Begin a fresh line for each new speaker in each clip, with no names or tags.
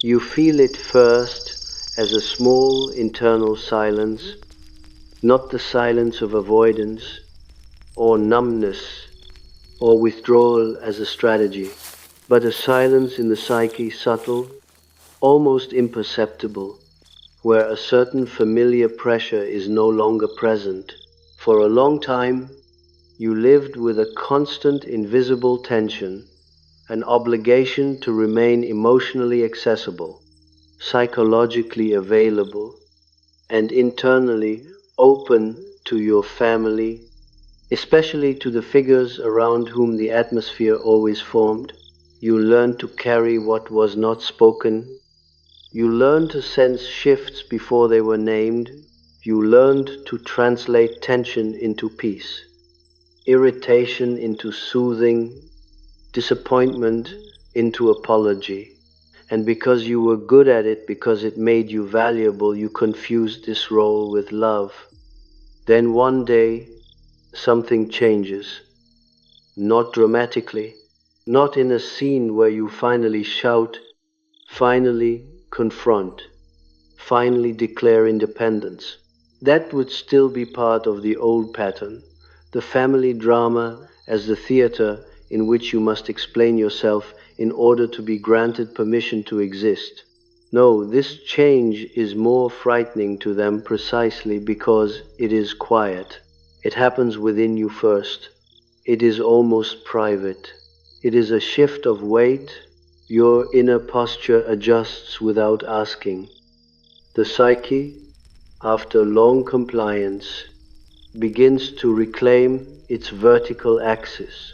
You feel it first as a small internal silence, not the silence of avoidance or numbness or withdrawal as a strategy, but a silence in the psyche, subtle, almost imperceptible, where a certain familiar pressure is no longer present. For a long time, you lived with a constant invisible tension, an obligation to remain emotionally accessible, psychologically available, and internally open to your family, especially to the figures around whom the atmosphere always formed. You learned to carry what was not spoken. You learned to sense shifts before they were named. You learned to translate tension into peace, irritation into soothing, disappointment into apology. And because you were good at it, because it made you valuable, you confused this role with love. Then one day, something changes. Not dramatically, not in a scene where you finally shout, finally confront, finally declare independence. That would still be part of the old pattern, the family drama as the theater in which you must explain yourself in order to be granted permission to exist. No, this change is more frightening to them precisely because it is quiet. It happens within you first. It is almost private. It is a shift of weight. Your inner posture adjusts without asking. The psyche, after long compliance, begins to reclaim its vertical axis.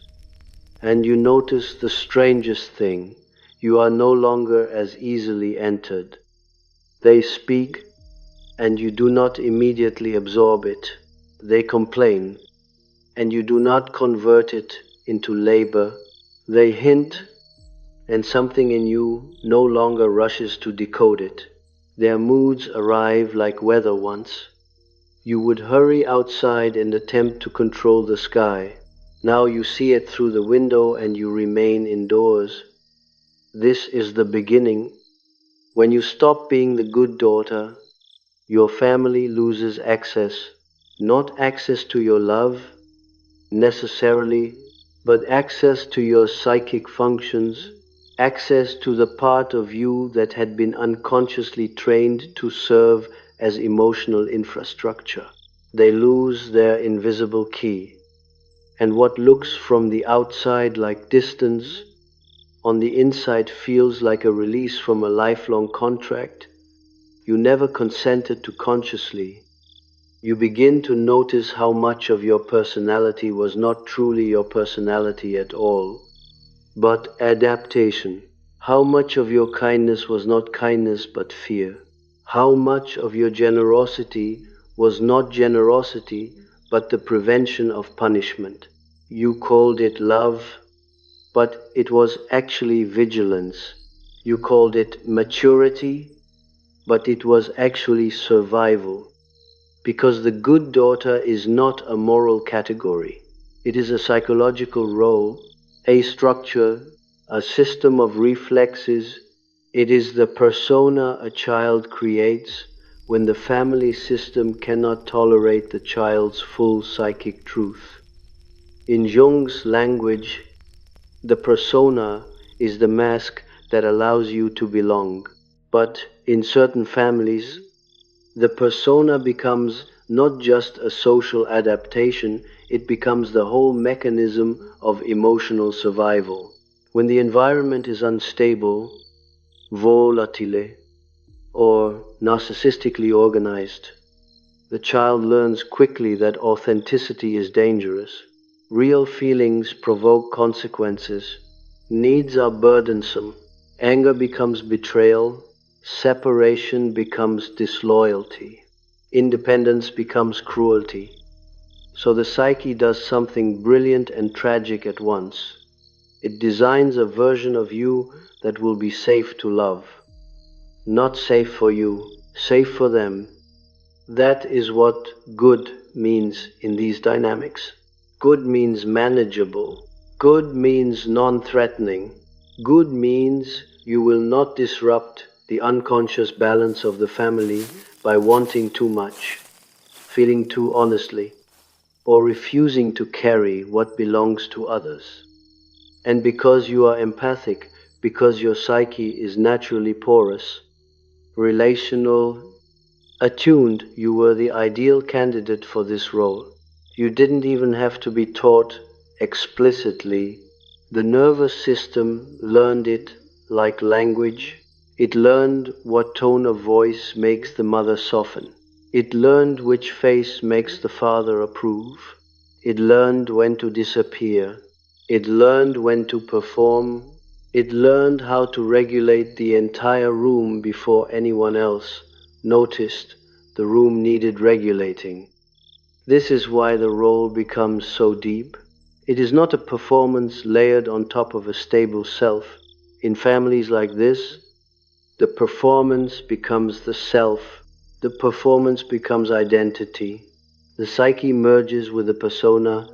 And you notice the strangest thing. You are no longer as easily entered. They speak, and you do not immediately absorb it. They complain, and you do not convert it into labor. They hint, and something in you no longer rushes to decode it. Their moods arrive like weather once. You would hurry outside and attempt to control the sky. Now you see it through the window and you remain indoors. This is the beginning. When you stop being the good daughter, your family loses access, not access to your love necessarily, but access to your psychic functions, access to the part of you that had been unconsciously trained to serve as emotional infrastructure. They lose their invisible key. And what looks from the outside like distance, on the inside feels like a release from a lifelong contract you never consented to consciously. You begin to notice how much of your personality was not truly your personality at all, but adaptation. How much of your kindness was not kindness but fear. How much of your generosity was not generosity but the prevention of punishment. You called it love, but it was actually vigilance. You called it maturity, but it was actually survival. Because the good daughter is not a moral category. It is a psychological role, a structure, a system of reflexes. It is the persona a child creates when the family system cannot tolerate the child's full psychic truth. In Jung's language, the persona is the mask that allows you to belong. But in certain families, the persona becomes not just a social adaptation, it becomes the whole mechanism of emotional survival. When the environment is unstable, volatile, or narcissistically organized, the child learns quickly that authenticity is dangerous. Real feelings provoke consequences. Needs are burdensome. Anger becomes betrayal. Separation becomes disloyalty. Independence becomes cruelty. So the psyche does something brilliant and tragic at once. It designs a version of you that will be safe to love. Not safe for you, safe for them. That is what good means in these dynamics. Good means manageable. Good means non-threatening. Good means you will not disrupt the unconscious balance of the family by wanting too much, feeling too honestly, or refusing to carry what belongs to others. And because you are empathic, because your psyche is naturally porous, relational, attuned, you were the ideal candidate for this role. You didn't even have to be taught explicitly. The nervous system learned it like language. It learned what tone of voice makes the mother soften. It learned which face makes the father approve. It learned when to disappear. It learned when to perform. It learned how to regulate the entire room before anyone else noticed the room needed regulating. This is why the role becomes so deep. It is not a performance layered on top of a stable self. In families like this, the performance becomes the self. The performance becomes identity. The psyche merges with the persona,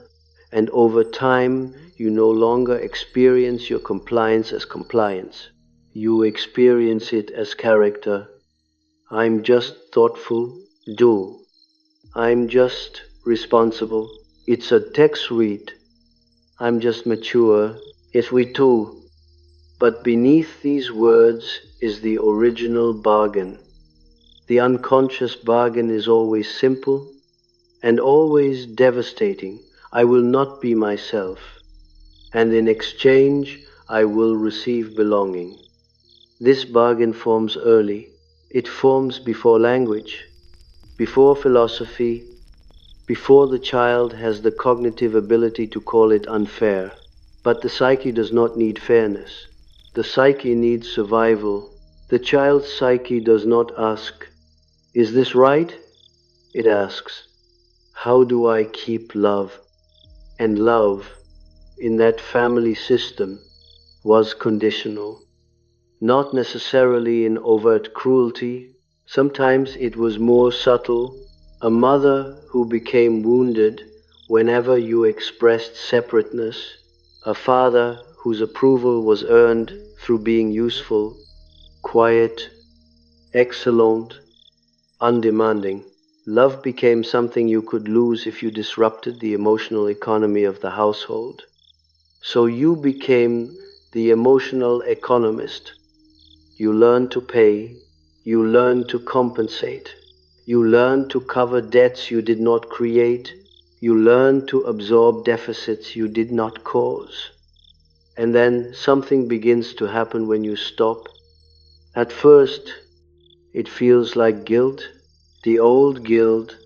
and over time, you no longer experience your compliance as compliance. You experience it as character. I'm just thoughtful, do. I'm just responsible. It's a text read. I'm just mature. Yes, we too. But beneath these words is the original bargain. The unconscious bargain is always simple and always devastating. I will not be myself, and in exchange I will receive belonging. This bargain forms early. It forms before language, before philosophy, before the child has the cognitive ability to call it unfair. But the psyche does not need fairness. The psyche needs survival. The child's psyche does not ask, "Is this right?" It asks, "How do I keep love?" And love, in that family system, was conditional. Not necessarily in overt cruelty. Sometimes it was more subtle. A mother who became wounded whenever you expressed separateness. A father whose approval was earned through being useful, quiet, excellent, undemanding. Love became something you could lose if you disrupted the emotional economy of the household. So you became the emotional economist. You learn to pay, you learn to compensate, you learn to cover debts you did not create, you learn to absorb deficits you did not cause. And then something begins to happen when you stop. At first, it feels like guilt, the old guilt,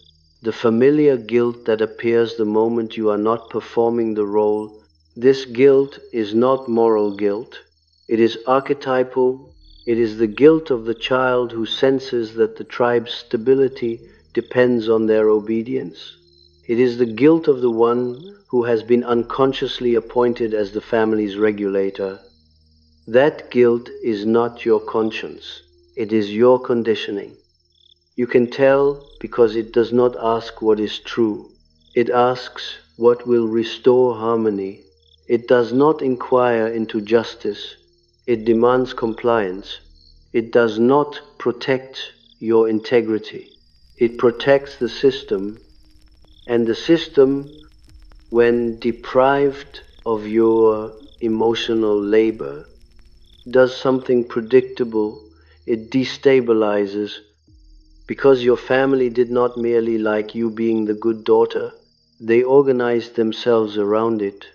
the familiar guilt that appears the moment you are not performing the role. This guilt is not moral guilt. It is archetypal. It is the guilt of the child who senses that the tribe's stability depends on their obedience. It is the guilt of the one who has been unconsciously appointed as the family's regulator. That guilt is not your conscience. It is your conditioning. You can tell because it does not ask what is true. It asks what will restore harmony. It does not inquire into justice. It demands compliance. It does not protect your integrity. It protects the system, and the system, when deprived of your emotional labor, does something predictable. It destabilizes. Because your family did not merely like you being the good daughter, they organized themselves around it.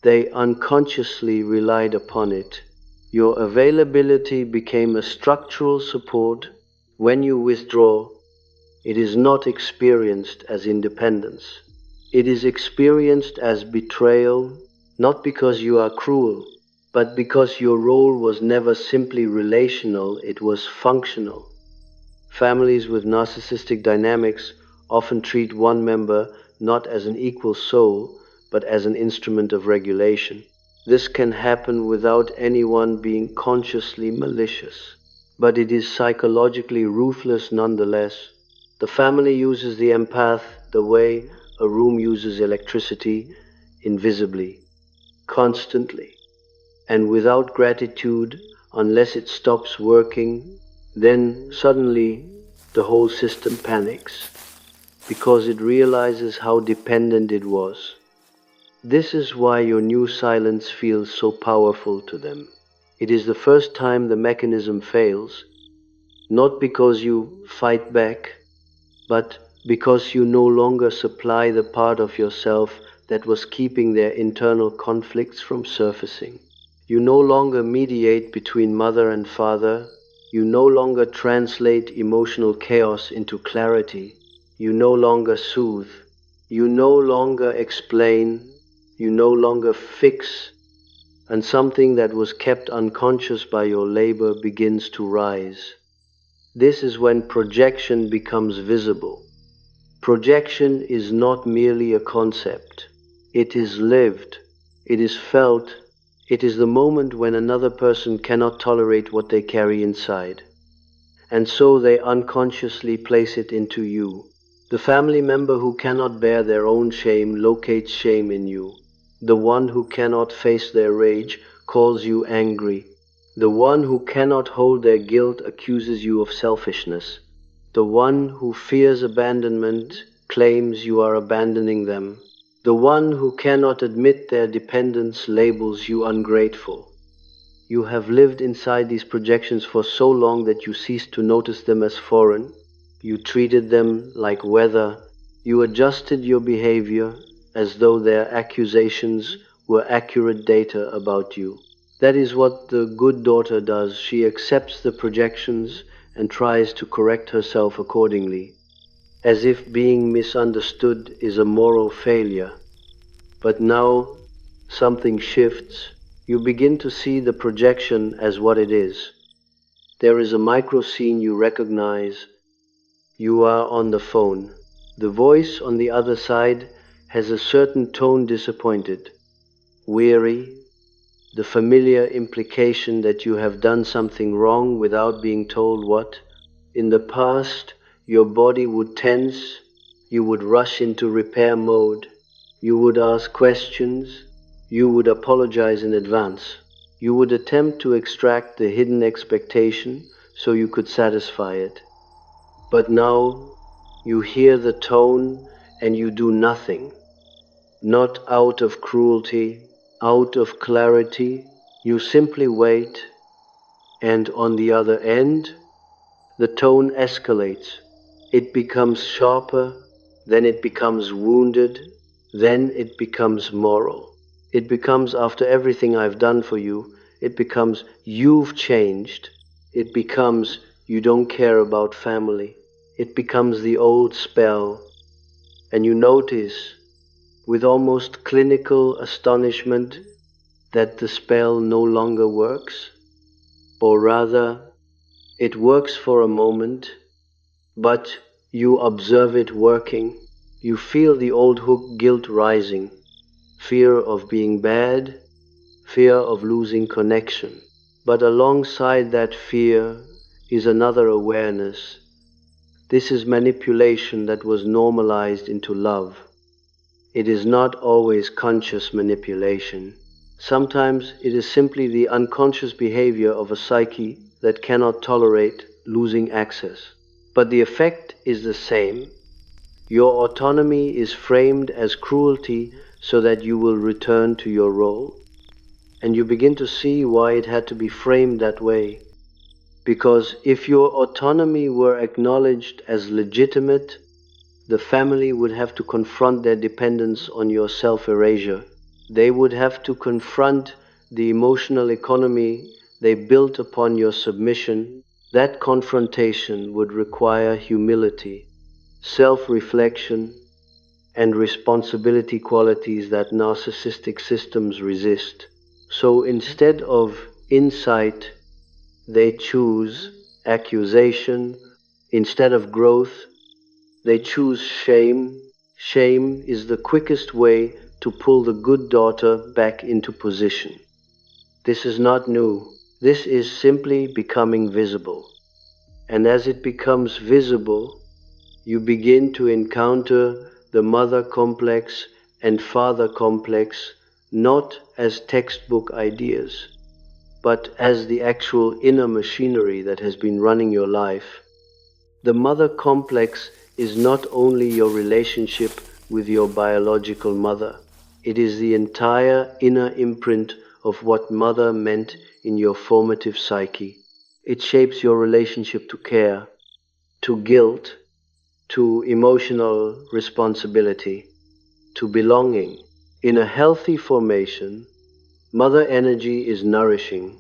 They unconsciously relied upon it. Your availability became a structural support. When you withdraw, it is not experienced as independence. It is experienced as betrayal, not because you are cruel, but because your role was never simply relational, it was functional. Families with narcissistic dynamics often treat one member not as an equal soul, but as an instrument of regulation. This can happen without anyone being consciously malicious, but it is psychologically ruthless nonetheless. The family uses the empath the way a room uses electricity, invisibly, constantly, and without gratitude. Unless it stops working, Then suddenly the whole system panics because it realizes how dependent it was. This is why your new silence feels so powerful to them. It is the first time the mechanism fails, not because you fight back, but because you no longer supply the part of yourself that was keeping their internal conflicts from surfacing. You no longer mediate between mother and father. You no longer translate emotional chaos into clarity. You no longer soothe. You no longer explain. You no longer fix. And something that was kept unconscious by your labor begins to rise. This is when projection becomes visible. Projection is not merely a concept. It is lived. It is felt. It is the moment when another person cannot tolerate what they carry inside. And so they unconsciously place it into you. The family member who cannot bear their own shame locates shame in you. The one who cannot face their rage calls you angry. The one who cannot hold their guilt accuses you of selfishness. The one who fears abandonment claims you are abandoning them. The one who cannot admit their dependence labels you ungrateful. You have lived inside these projections for so long that you ceased to notice them as foreign. You treated them like weather. You adjusted your behavior as though their accusations were accurate data about you. That is what the good daughter does. She accepts the projections and tries to correct herself accordingly, as if being misunderstood is a moral failure. But now something shifts. You begin to see the projection as what it is. There is a micro scene you recognize. You are on the phone. The voice on the other side has a certain tone, disappointed, weary, the familiar implication that you have done something wrong without being told what. In the past, your body would tense, you would rush into repair mode, you would ask questions, you would apologize in advance, you would attempt to extract the hidden expectation so you could satisfy it. But now, you hear the tone and you do nothing. Not out of cruelty, out of clarity, you simply wait, and on the other end, the tone escalates. It becomes sharper, then it becomes wounded, then it becomes moral. It becomes, after everything I've done for you, it becomes, you've changed. It becomes, you don't care about family. It becomes the old spell, and you notice, with almost clinical astonishment, that the spell no longer works, or rather, it works for a moment, but you observe it working. You feel the old hook guilt rising, fear of being bad, fear of losing connection. But alongside that fear is another awareness. This is manipulation that was normalized into love. It is not always conscious manipulation. Sometimes it is simply the unconscious behavior of a psyche that cannot tolerate losing access. But the effect is the same. Your autonomy is framed as cruelty so that you will return to your role. And you begin to see why it had to be framed that way. Because if your autonomy were acknowledged as legitimate, the family would have to confront their dependence on your self-erasure. They would have to confront the emotional economy they built upon your submission. That confrontation would require humility, self-reflection, and responsibility, qualities that narcissistic systems resist. So instead of insight, they choose accusation. Instead of growth, they choose shame. Shame is the quickest way to pull the good daughter back into position. This is not new. This is simply becoming visible. And as it becomes visible, you begin to encounter the mother complex and father complex not as textbook ideas, but as the actual inner machinery that has been running your life. The mother complex is not only your relationship with your biological mother, it is the entire inner imprint of what mother meant in your formative psyche. It shapes your relationship to care, to guilt, to emotional responsibility, to belonging. In a healthy formation, mother energy is nourishing.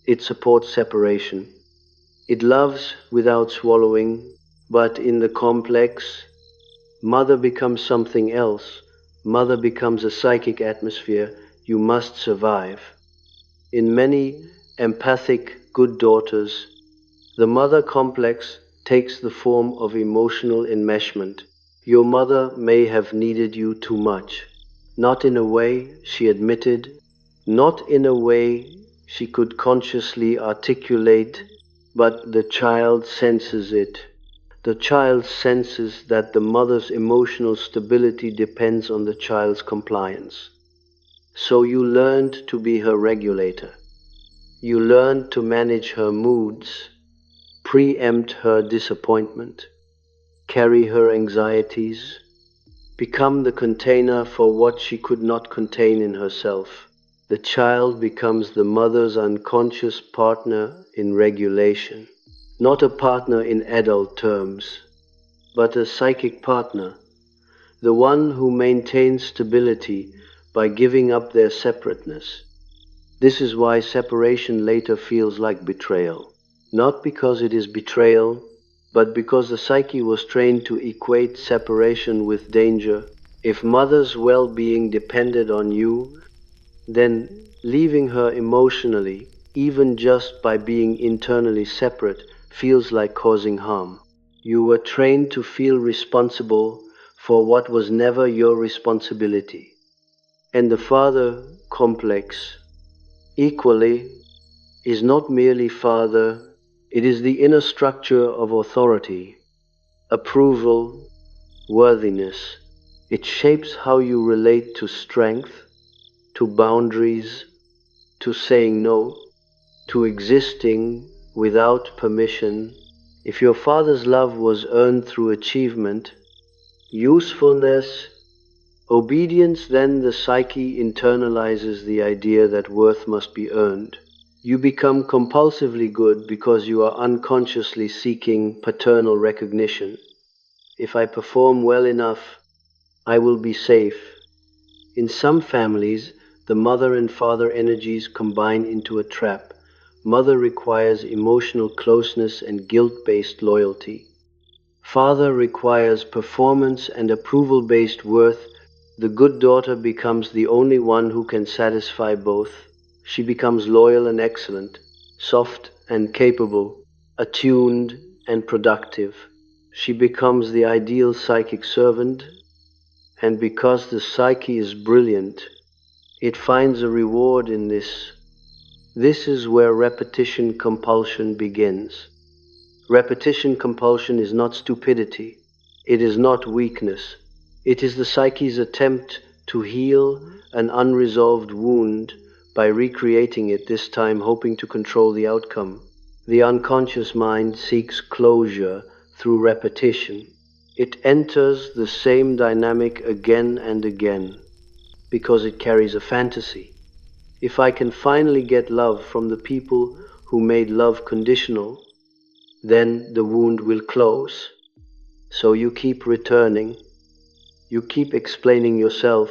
It supports separation. It loves without swallowing, but in the complex, mother becomes something else. Mother becomes a psychic atmosphere you must survive. In many empathic good daughters, the mother complex takes the form of emotional enmeshment. Your mother may have needed you too much, not in a way she admitted, not in a way she could consciously articulate, but the child senses it. The child senses that the mother's emotional stability depends on the child's compliance. So you learned to be her regulator. You learned to manage her moods, preempt her disappointment, carry her anxieties, become the container for what she could not contain in herself. The child becomes the mother's unconscious partner in regulation, not a partner in adult terms, but a psychic partner, the one who maintains stability by giving up their separateness. This is why separation later feels like betrayal. Not because it is betrayal, but because the psyche was trained to equate separation with danger. If mother's well-being depended on you, then leaving her emotionally, even just by being internally separate, feels like causing harm. You were trained to feel responsible for what was never your responsibility. And the father complex, equally, is not merely father, it is the inner structure of authority, approval, worthiness. It shapes how you relate to strength, to boundaries, to saying no, to existing without permission. If your father's love was earned through achievement, usefulness, obedience, then the psyche internalizes the idea that worth must be earned. You become compulsively good because you are unconsciously seeking paternal recognition. If I perform well enough, I will be safe. In some families, the mother and father energies combine into a trap. Mother requires emotional closeness and guilt-based loyalty. Father requires performance and approval-based worth. The good daughter becomes the only one who can satisfy both. She becomes loyal and excellent, soft and capable, attuned and productive. She becomes the ideal psychic servant, and because the psyche is brilliant, it finds a reward in this. This is where repetition compulsion begins. Repetition compulsion is not stupidity. It is not weakness. It is the psyche's attempt to heal an unresolved wound by recreating it, this time hoping to control the outcome. The unconscious mind seeks closure through repetition. It enters the same dynamic again and again because it carries a fantasy. If I can finally get love from the people who made love conditional, then the wound will close. So you keep returning. You keep explaining yourself.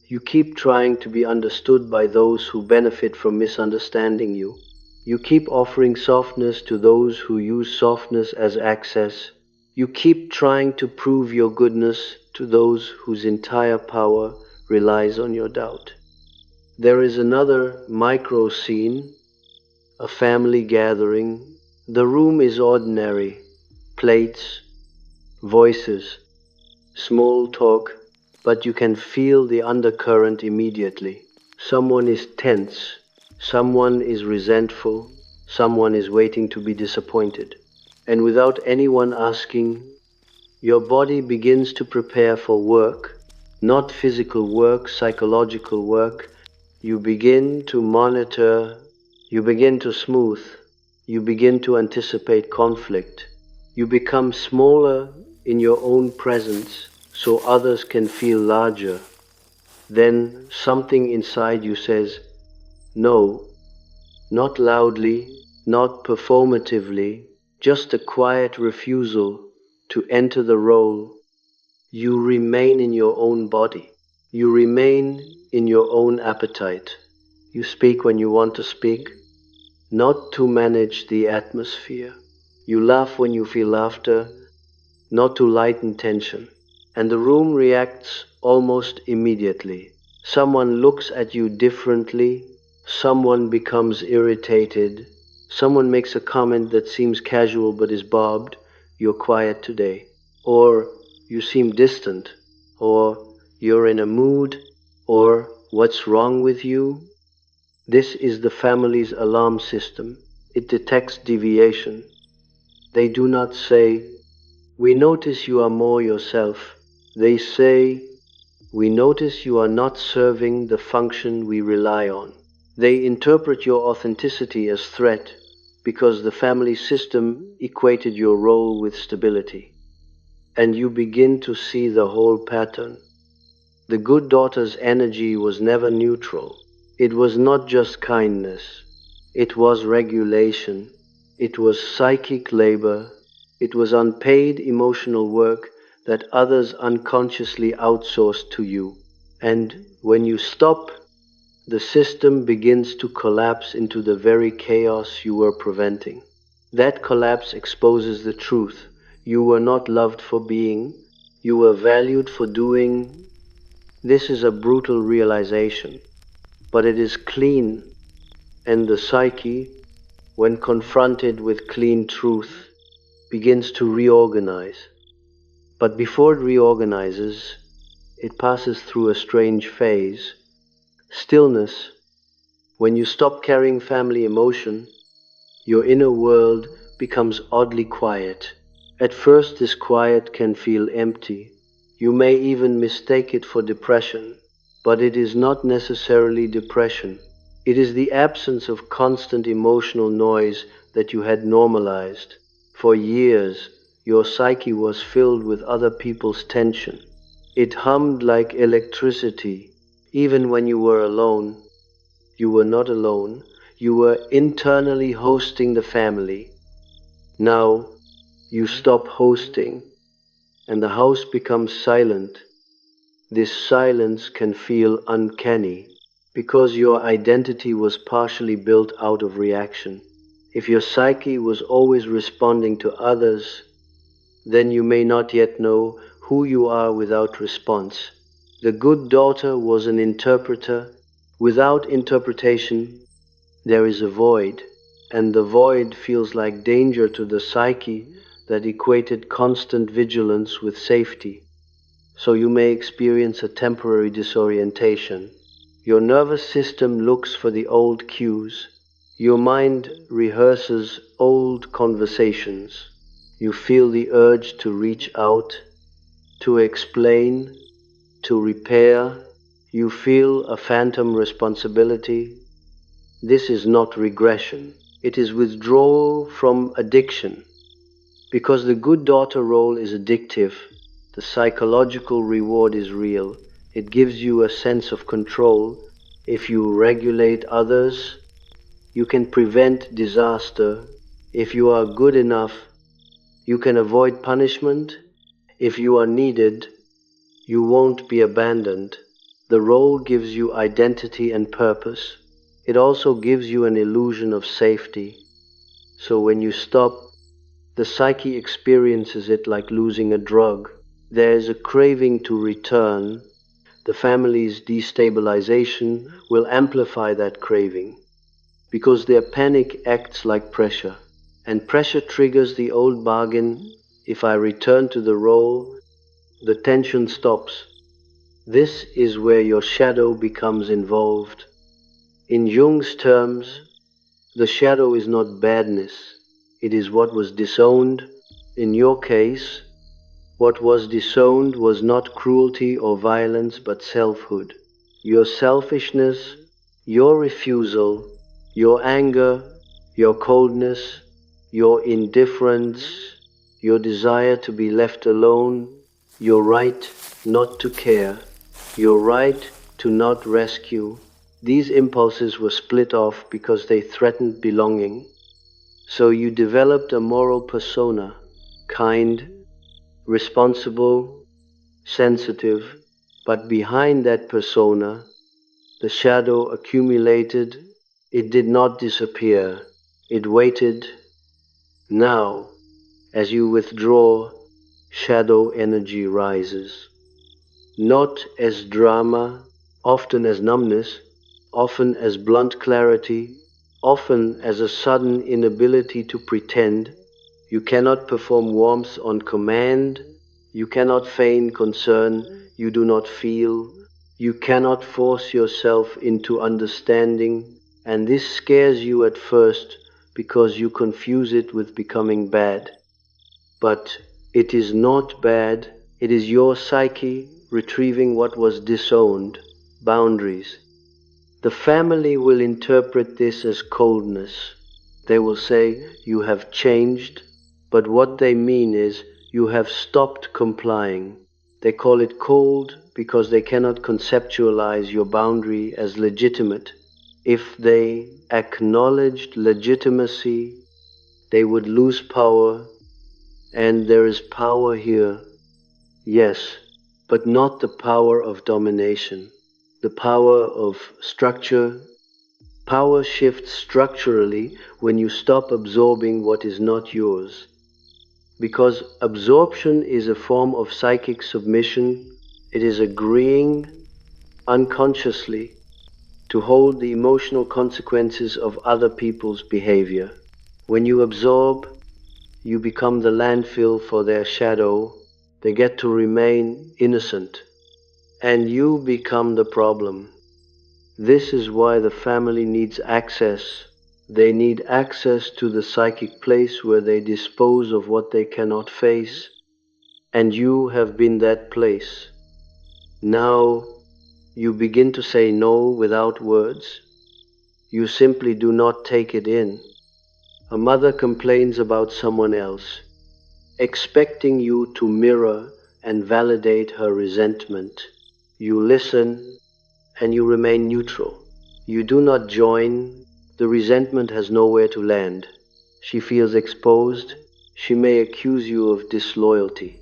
You keep trying to be understood by those who benefit from misunderstanding you. You keep offering softness to those who use softness as access. You keep trying to prove your goodness to those whose entire power relies on your doubt. There is another micro scene, a family gathering. The room is ordinary. Plates, voices, small talk, but you can feel the undercurrent immediately. Someone is tense, someone is resentful, someone is waiting to be disappointed. And without anyone asking, your body begins to prepare for work, not physical work, psychological work. You begin to monitor You begin to smooth. You begin to anticipate conflict. You become smaller in your own presence so others can feel larger. Then something inside you says, no, not loudly, not performatively, just a quiet refusal to enter the role. You remain in your own body. You remain in your own appetite. You speak when you want to speak, not to manage the atmosphere. You laugh when you feel laughter, not to lighten tension. And the room reacts almost immediately. Someone looks at you differently, someone becomes irritated, someone makes a comment that seems casual but is barbed, "You're quiet today," or "You seem distant," or "You're in a mood," or "What's wrong with you?" This is the family's alarm system. It detects deviation. They do not say, "We notice you are more yourself." They say, "We notice you are not serving the function we rely on." They interpret your authenticity as threat because the family system equated your role with stability. And you begin to see the whole pattern. The good daughter's energy was never neutral. It was not just kindness. It was regulation. It was psychic labor. It was unpaid emotional work that others unconsciously outsourced to you. And when you stop, the system begins to collapse into the very chaos you were preventing. That collapse exposes the truth. You were not loved for being, you were valued for doing. This is a brutal realization, but it is clean, and the psyche, when confronted with clean truth, begins to reorganize. But before it reorganizes, it passes through a strange phase. Stillness. When you stop carrying family emotion, your inner world becomes oddly quiet. At first, this quiet can feel empty. You may even mistake it for depression, but it is not necessarily depression. It is the absence of constant emotional noise that you had normalized. For years, your psyche was filled with other people's tension. It hummed like electricity, even when you were alone. You were not alone. You were internally hosting the family. Now, you stop hosting, and the house becomes silent. This silence can feel uncanny, because your identity was partially built out of reaction. If your psyche was always responding to others, then you may not yet know who you are without response. The good daughter was an interpreter. Without interpretation, there is a void, and the void feels like danger to the psyche that equated constant vigilance with safety. So you may experience a temporary disorientation. Your nervous system looks for the old cues. Your mind rehearses old conversations. You feel the urge to reach out, to explain, to repair. You feel a phantom responsibility. This is not regression. It is withdrawal from addiction. Because the good daughter role is addictive, the psychological reward is real. It gives you a sense of control. If you regulate others, you can prevent disaster. If you are good enough, you can avoid punishment. If you are needed, you won't be abandoned. The role gives you identity and purpose. It also gives you an illusion of safety. So when you stop, the psyche experiences it like losing a drug. There is a craving to return. The family's destabilization will amplify that craving, because their panic acts like pressure. And pressure triggers the old bargain. If I return to the role, the tension stops. This is where your shadow becomes involved. In Jung's terms, the shadow is not badness. It is what was disowned. In your case, what was disowned was not cruelty or violence, but selfhood. Your selfishness, your refusal, Your anger, your coldness, your indifference, your desire to be left alone, your right not to care, your right to not rescue. These impulses were split off because they threatened belonging. So you developed a moral persona, kind, responsible, sensitive, but behind that persona, the shadow accumulated. It did not disappear. It waited. Now, as you withdraw, shadow energy rises. Not as drama, often as numbness, often as blunt clarity, often as a sudden inability to pretend. You cannot perform warmth on command. You cannot feign concern. You do not feel. You cannot force yourself into understanding. And this scares you at first because you confuse it with becoming bad. But it is not bad. It is your psyche retrieving what was disowned, boundaries. The family will interpret this as coldness. They will say, you have changed, but what they mean is, you have stopped complying. They call it cold because they cannot conceptualize your boundary as legitimate. If they acknowledged legitimacy, they would lose power, and there is power here, yes, but not the power of domination, the power of structure. Power shifts structurally when you stop absorbing what is not yours. Because absorption is a form of psychic submission, it is agreeing unconsciously to hold the emotional consequences of other people's behavior. When you absorb, you become the landfill for their shadow. They get to remain innocent, and you become the problem. This is why the family needs access. They need access to the psychic place where they dispose of what they cannot face, and you have been that place. Now you begin to say no without words. You simply do not take it in. A mother complains about someone else, expecting you to mirror and validate her resentment. You listen and you remain neutral. You do not join. The resentment has nowhere to land. She feels exposed. She may accuse you of disloyalty.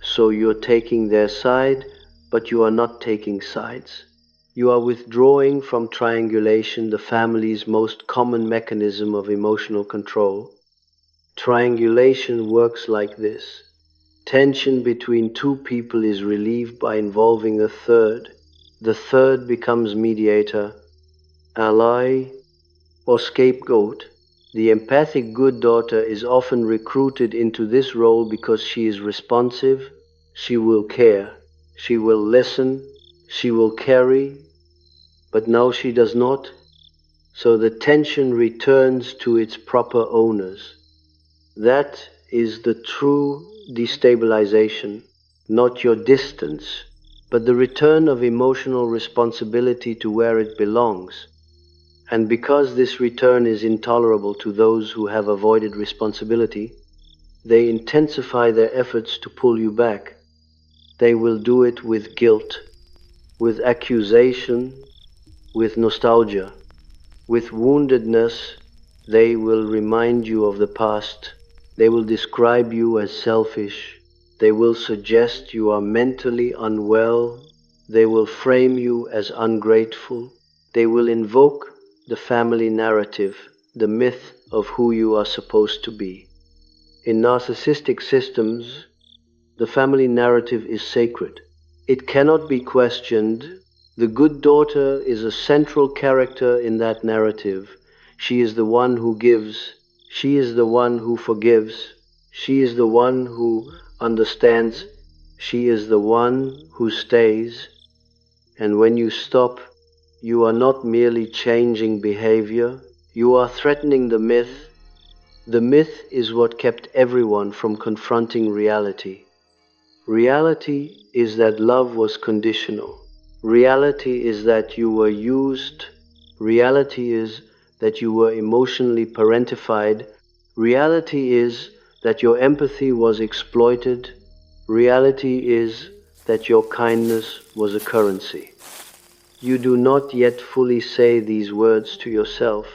So you're taking their side, but you are not taking sides. You are withdrawing from triangulation, the family's most common mechanism of emotional control. Triangulation works like this. Tension between two people is relieved by involving a third. The third becomes mediator, ally, or scapegoat. The empathic good daughter is often recruited into this role because she is responsive, she will care, she will listen, she will carry, but now she does not, so the tension returns to its proper owners. That is the true destabilization, not your distance, but the return of emotional responsibility to where it belongs. And because this return is intolerable to those who have avoided responsibility, they intensify their efforts to pull you back. They will do it with guilt, with accusation, with nostalgia, with woundedness. They will remind you of the past. They will describe you as selfish. They will suggest you are mentally unwell. They will frame you as ungrateful. They will invoke the family narrative, the myth of who you are supposed to be. In narcissistic systems, the family narrative is sacred. It cannot be questioned. The good daughter is a central character in that narrative. She is the one who gives. She is the one who forgives. She is the one who understands. She is the one who stays. And when you stop, you are not merely changing behavior, you are threatening the myth. The myth is what kept everyone from confronting reality. Reality is that love was conditional. Reality is that you were used. Reality is that you were emotionally parentified. Reality is that your empathy was exploited. Reality is that your kindness was a currency. You do not yet fully say these words to yourself,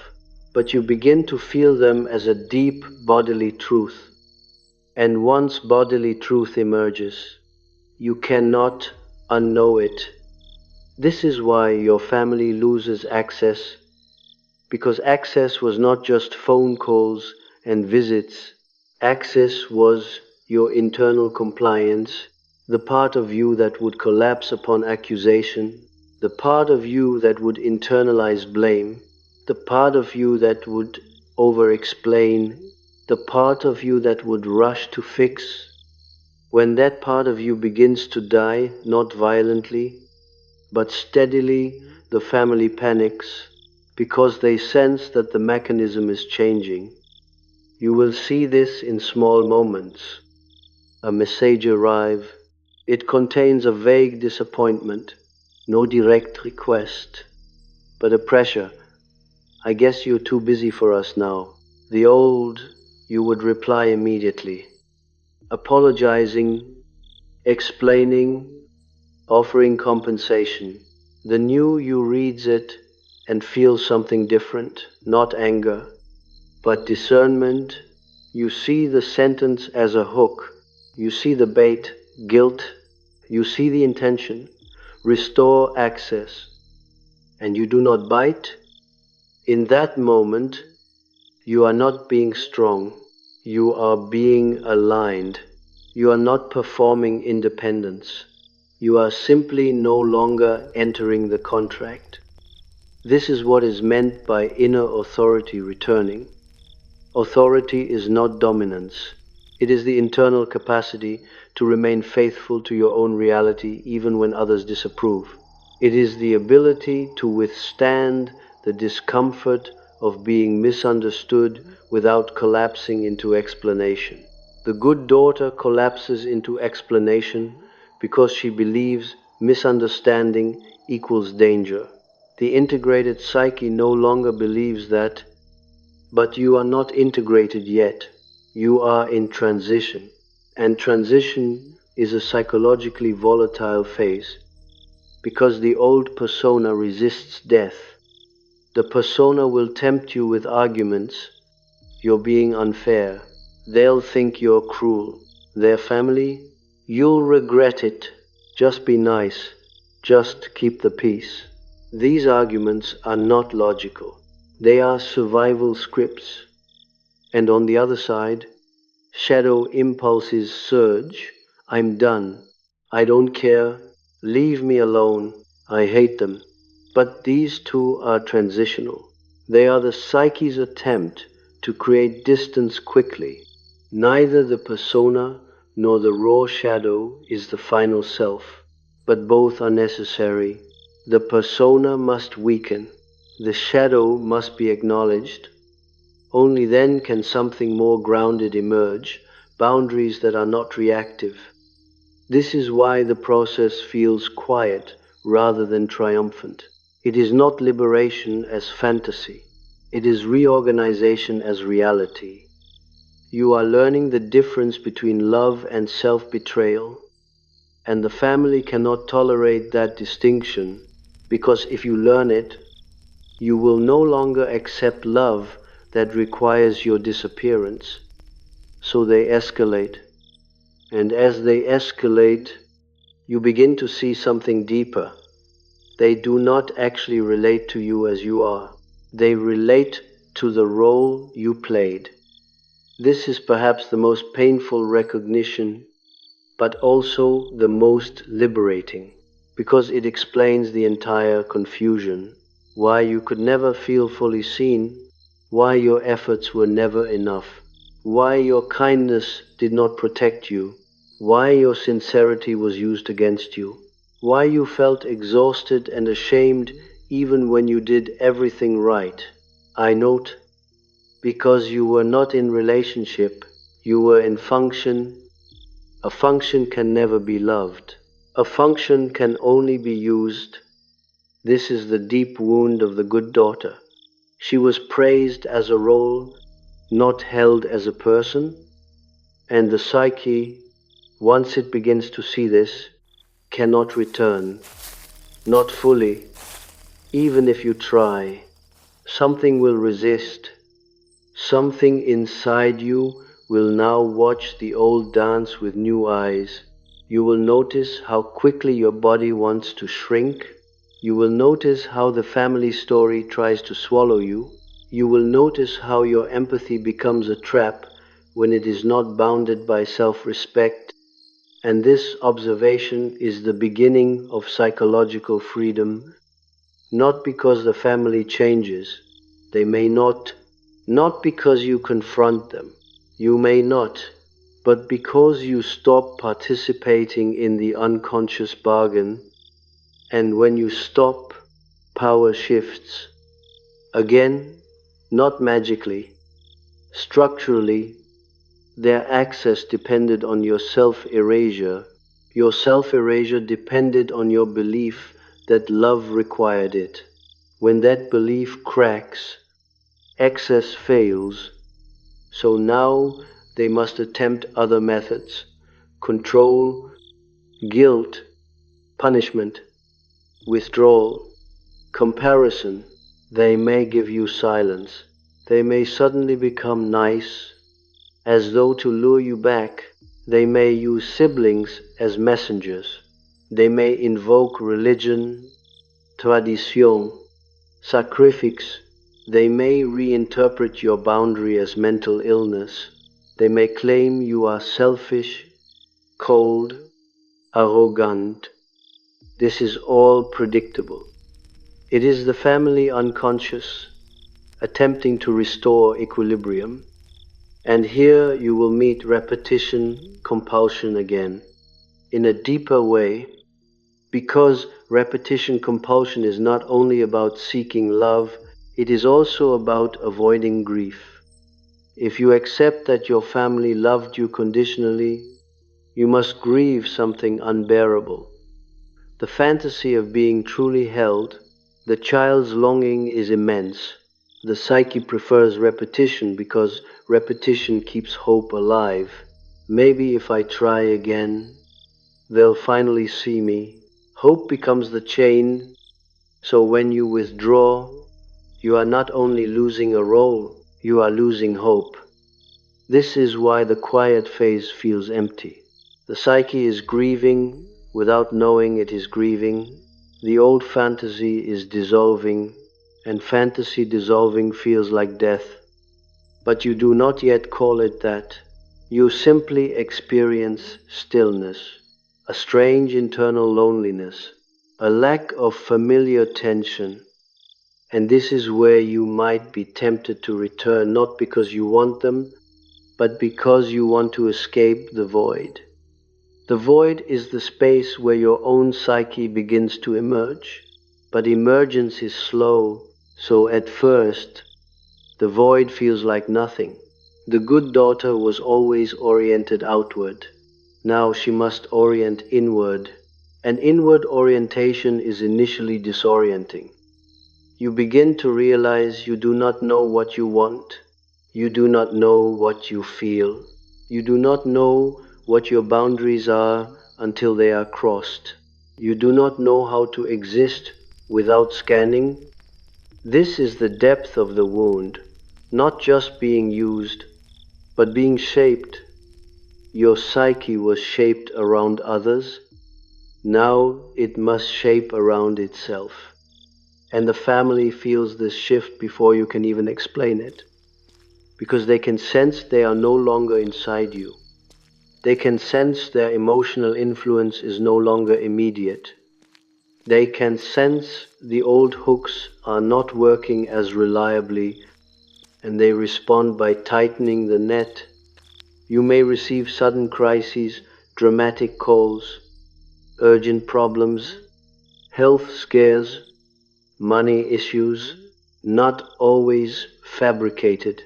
but you begin to feel them as a deep bodily truth. And once bodily truth emerges, you cannot unknow it. This is why your family loses access, because access was not just phone calls and visits. Access was your internal compliance, the part of you that would collapse upon accusation, the part of you that would internalize blame, the part of you that would over-explain, the part of you that would rush to fix. When that part of you begins to die, not violently, but steadily, the family panics because they sense that the mechanism is changing. You will see this in small moments. A message arrive. It contains a vague disappointment, no direct request, but a pressure. I guess you're too busy for us now. The old, you would reply immediately, apologizing, explaining, offering compensation. The new you reads it and feels something different, not anger, but discernment. You see the sentence as a hook. You see the bait, guilt. You see the intention, restore access, and you do not bite. In that moment, you are not being strong. You are being aligned. You are not performing independence. You are simply no longer entering the contract. This is what is meant by inner authority returning. Authority is not dominance. It is the internal capacity to remain faithful to your own reality even when others disapprove. It is the ability to withstand the discomfort of being misunderstood without collapsing into explanation. The good daughter collapses into explanation because she believes misunderstanding equals danger. The integrated psyche no longer believes that, but you are not integrated yet. You are in transition. And transition is a psychologically volatile phase because the old persona resists death. The persona will tempt you with arguments. You're being unfair. They'll think you're cruel. Their family? You'll regret it. Just be nice. Just keep the peace. These arguments are not logical. They are survival scripts. And on the other side, shadow impulses surge. I'm done. I don't care. Leave me alone. I hate them. But these two are transitional. They are the psyche's attempt to create distance quickly. Neither the persona nor the raw shadow is the final self, but both are necessary. The persona must weaken. The shadow must be acknowledged. Only then can something more grounded emerge, boundaries that are not reactive. This is why the process feels quiet rather than triumphant. It is not liberation as fantasy. It is reorganization as reality. You are learning the difference between love and self-betrayal, and the family cannot tolerate that distinction, because if you learn it, you will no longer accept love that requires your disappearance. So they escalate. And as they escalate, you begin to see something deeper. They do not actually relate to you as you are. They relate to the role you played. This is perhaps the most painful recognition, but also the most liberating, because it explains the entire confusion, why you could never feel fully seen, why your efforts were never enough, why your kindness did not protect you, why your sincerity was used against you, why you felt exhausted and ashamed even when you did everything right. I note, because you were not in relationship, you were in function. A function can never be loved. A function can only be used. This is the deep wound of the good daughter. She was praised as a role, not held as a person, and the psyche, once it begins to see this, cannot return, not fully, even if you try. Something will resist. Something inside you will now watch the old dance with new eyes. You will notice how quickly your body wants to shrink. You will notice how the family story tries to swallow you. You will notice how your empathy becomes a trap when it is not bounded by self-respect. And this observation is the beginning of psychological freedom, not because the family changes. They may not because you confront them. You may not, but because you stop participating in the unconscious bargain, and when you stop, power shifts. Again, not magically, structurally, their access depended on your self-erasure. Your self-erasure depended on your belief that love required it. When that belief cracks, excess fails, so now they must attempt other methods: control, guilt, punishment, withdrawal, comparison. They may give you silence. They may suddenly become nice, as though to lure you back. They may use siblings as messengers. They may invoke religion, tradition, sacrifice. They may reinterpret your boundary as mental illness. They may claim you are selfish, cold, arrogant. This is all predictable. It is the family unconscious attempting to restore equilibrium. And here you will meet repetition, compulsion again, in a deeper way, because repetition compulsion is not only about seeking love, it is also about avoiding grief. If you accept that your family loved you conditionally, you must grieve something unbearable. The fantasy of being truly held, the child's longing is immense. The psyche prefers repetition because repetition keeps hope alive. Maybe if I try again, they'll finally see me. Hope becomes the chain, so when you withdraw, you are not only losing a role, you are losing hope. This is why the quiet phase feels empty. The psyche is grieving without knowing it is grieving. The old fantasy is dissolving, and fantasy dissolving feels like death. But you do not yet call it that. You simply experience stillness, a strange internal loneliness, a lack of familiar tension. And this is where you might be tempted to return, not because you want them, but because you want to escape the void. The void is the space where your own psyche begins to emerge, but emergence is slow, so at first, the void feels like nothing. The good daughter was always oriented outward. Now she must orient inward, and inward orientation is initially disorienting. You begin to realize you do not know what you want. You do not know what you feel. You do not know what your boundaries are until they are crossed. You do not know how to exist without scanning. This is the depth of the wound, not just being used, but being shaped. Your psyche was shaped around others. Now it must shape around itself. And the family feels this shift before you can even explain it, because they can sense they are no longer inside you. They can sense their emotional influence is no longer immediate. They can sense the old hooks are not working as reliably, and they respond by tightening the net. You may receive sudden crises, dramatic calls, urgent problems, health scares, money issues, not always fabricated,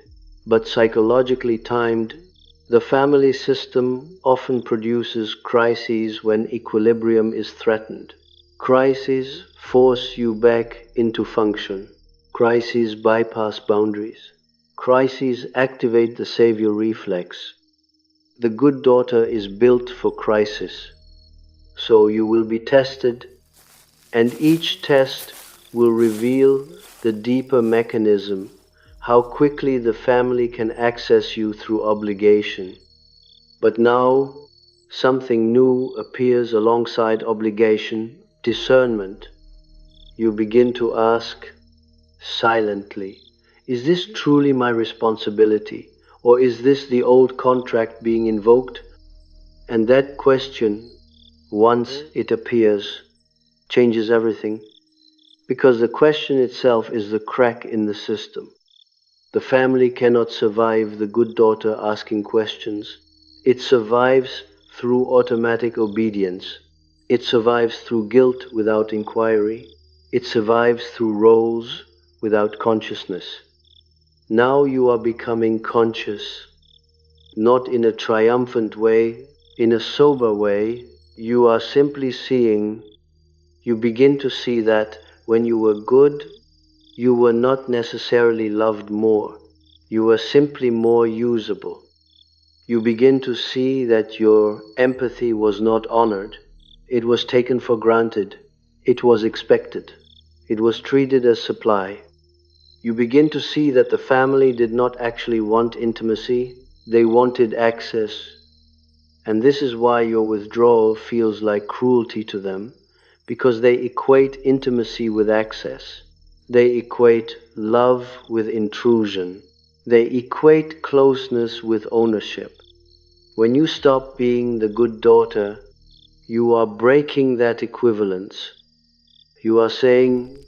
but psychologically timed. The family system often produces crises when equilibrium is threatened. Crises force you back into function. Crises bypass boundaries. Crises activate the savior reflex. The good daughter is built for crisis. So you will be tested, and each test will reveal the deeper mechanism, how quickly the family can access you through obligation. But now, something new appears alongside obligation, discernment. You begin to ask, silently, is this truly my responsibility? Or is this the old contract being invoked? And that question, once it appears, changes everything. Because the question itself is the crack in the system. The family cannot survive the good daughter asking questions. It survives through automatic obedience. It survives through guilt without inquiry. It survives through roles without consciousness. Now you are becoming conscious, not in a triumphant way, in a sober way. You are simply seeing, you begin to see that when you were good, you were not necessarily loved more. You were simply more usable. You begin to see that your empathy was not honored. It was taken for granted. It was expected. It was treated as supply. You begin to see that the family did not actually want intimacy. They wanted access. And this is why your withdrawal feels like cruelty to them, because they equate intimacy with access. They equate love with intrusion. They equate closeness with ownership. When you stop being the good daughter, you are breaking that equivalence. You are saying,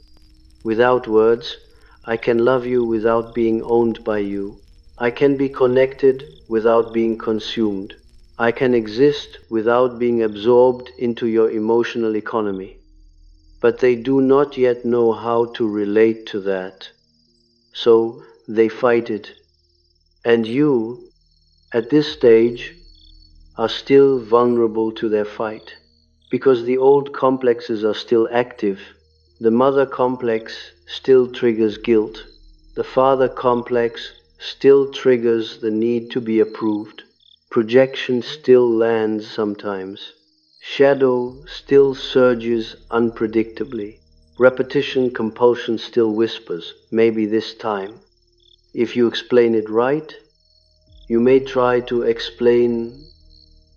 without words, I can love you without being owned by you. I can be connected without being consumed. I can exist without being absorbed into your emotional economy. But they do not yet know how to relate to that. So they fight it. And you, at this stage, are still vulnerable to their fight. Because the old complexes are still active. The mother complex still triggers guilt. The father complex still triggers the need to be approved. Projection still lands sometimes. Shadow still surges unpredictably. Repetition compulsion still whispers, maybe this time. If you explain it right, you may try to explain,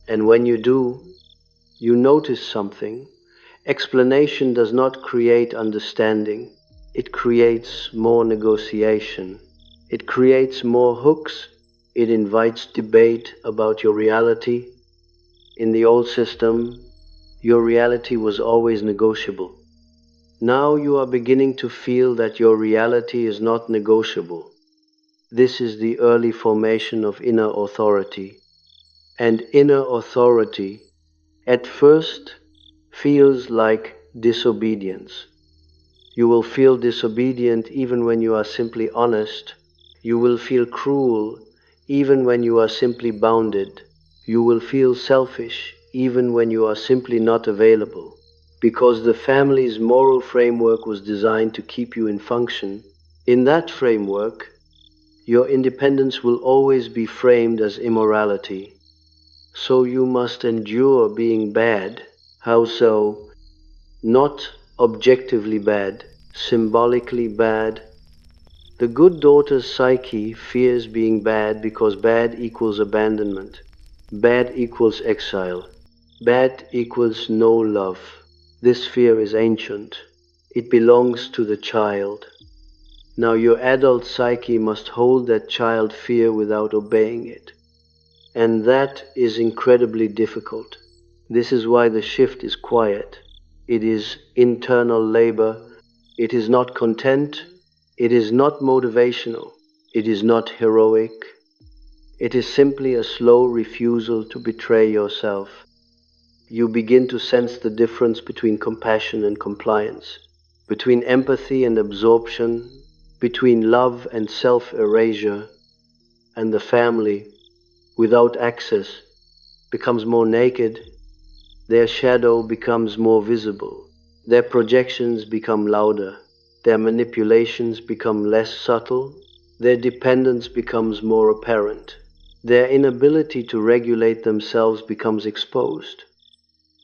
and when you do, you notice something. Explanation does not create understanding. It creates more negotiation. It creates more hooks. It invites debate about your reality. In the old system, your reality was always negotiable. Now you are beginning to feel that your reality is not negotiable. This is the early formation of inner authority. And inner authority, at first, feels like disobedience. You will feel disobedient even when you are simply honest. You will feel cruel even when you are simply bounded. You will feel selfish even when you are simply not available. Because the family's moral framework was designed to keep you in function. In that framework, your independence will always be framed as immorality. So you must endure being bad. How so? Not objectively bad, symbolically bad. The good daughter's psyche fears being bad because bad equals abandonment. Bad equals exile. Bad equals no love. This fear is ancient. It belongs to the child. Now your adult psyche must hold that child fear without obeying it. And that is incredibly difficult. This is why the shift is quiet. It is internal labor. It is not content. It is not motivational. It is not heroic. It is simply a slow refusal to betray yourself. You begin to sense the difference between compassion and compliance, between empathy and absorption, between love and self-erasure, and the family, without access, becomes more naked. Their shadow becomes more visible. Their projections become louder. their manipulations become less subtle, their dependence becomes more apparent. Their inability to regulate themselves becomes exposed.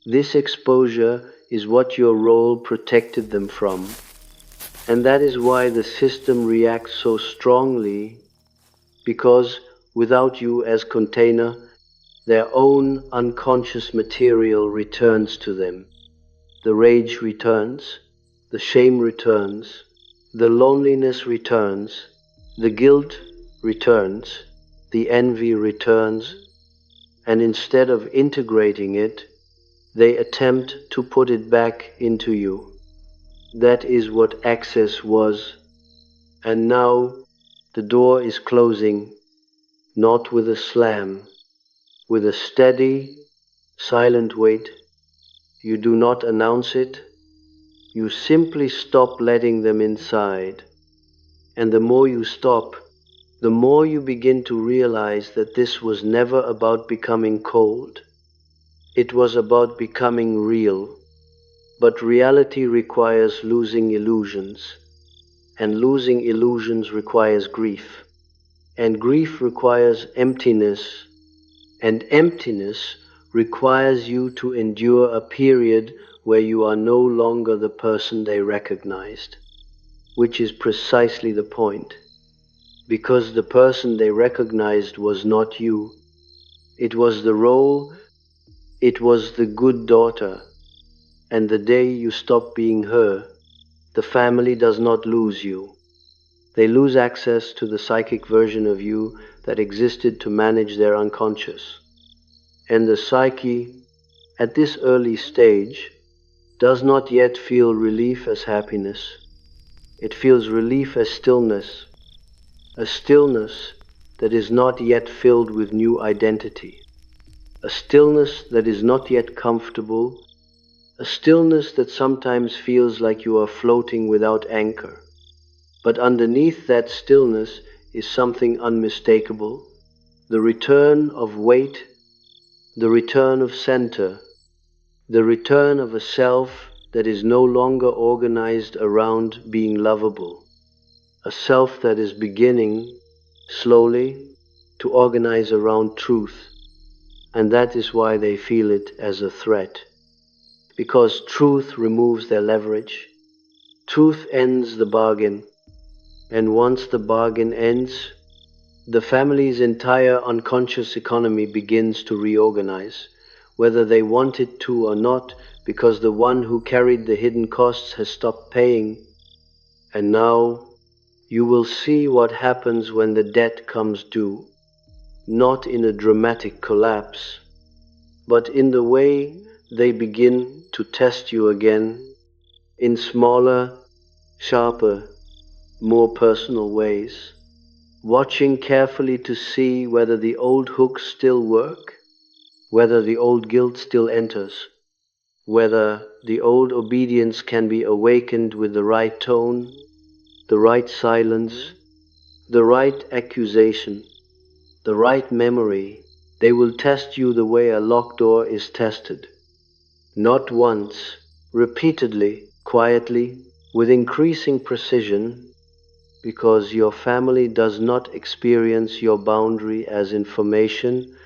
This exposure is what your role protected them from, and that is why the system reacts so strongly, because without you as container, their own unconscious material returns to them. The rage returns, the shame returns, the loneliness returns, the guilt returns, the envy returns, and instead of integrating it, they attempt to put it back into you. That is what access was, and now the door is closing, not with a slam, with a steady, silent weight. You do not announce it, you simply stop letting them inside. And the more you stop, the more you begin to realize that this was never about becoming cold. It was about becoming real. But reality requires losing illusions, and losing illusions requires grief, and grief requires emptiness, and emptiness requires you to endure a period where you are no longer the person they recognized, which is precisely the point, because the person they recognized was not you. It was the role, it was the good daughter, and the day you stop being her, the family does not lose you. They lose access to the psychic version of you that existed to manage their unconscious. And the psyche, at this early stage, does not yet feel relief as happiness. It feels relief as stillness, a stillness that is not yet filled with new identity, a stillness that is not yet comfortable, a stillness that sometimes feels like you are floating without anchor. But underneath that stillness is something unmistakable, the return of weight, the return of center, the return of a self that is no longer organized around being lovable, a self that is beginning, slowly, to organize around truth. And that is why they feel it as a threat. Because truth removes their leverage, truth ends the bargain, and once the bargain ends, the family's entire unconscious economy begins to reorganize, whether they want it to or not, because the one who carried the hidden costs has stopped paying. And now you will see what happens when the debt comes due, not in a dramatic collapse, but in the way they begin to test you again, in smaller, sharper, more personal ways, watching carefully to see whether the old hooks still work, whether the old guilt still enters, whether the old obedience can be awakened with the right tone, the right silence, the right accusation, the right memory. They will test you the way a locked door is tested. Not once, repeatedly, quietly, with increasing precision, because your family does not experience your boundary as information,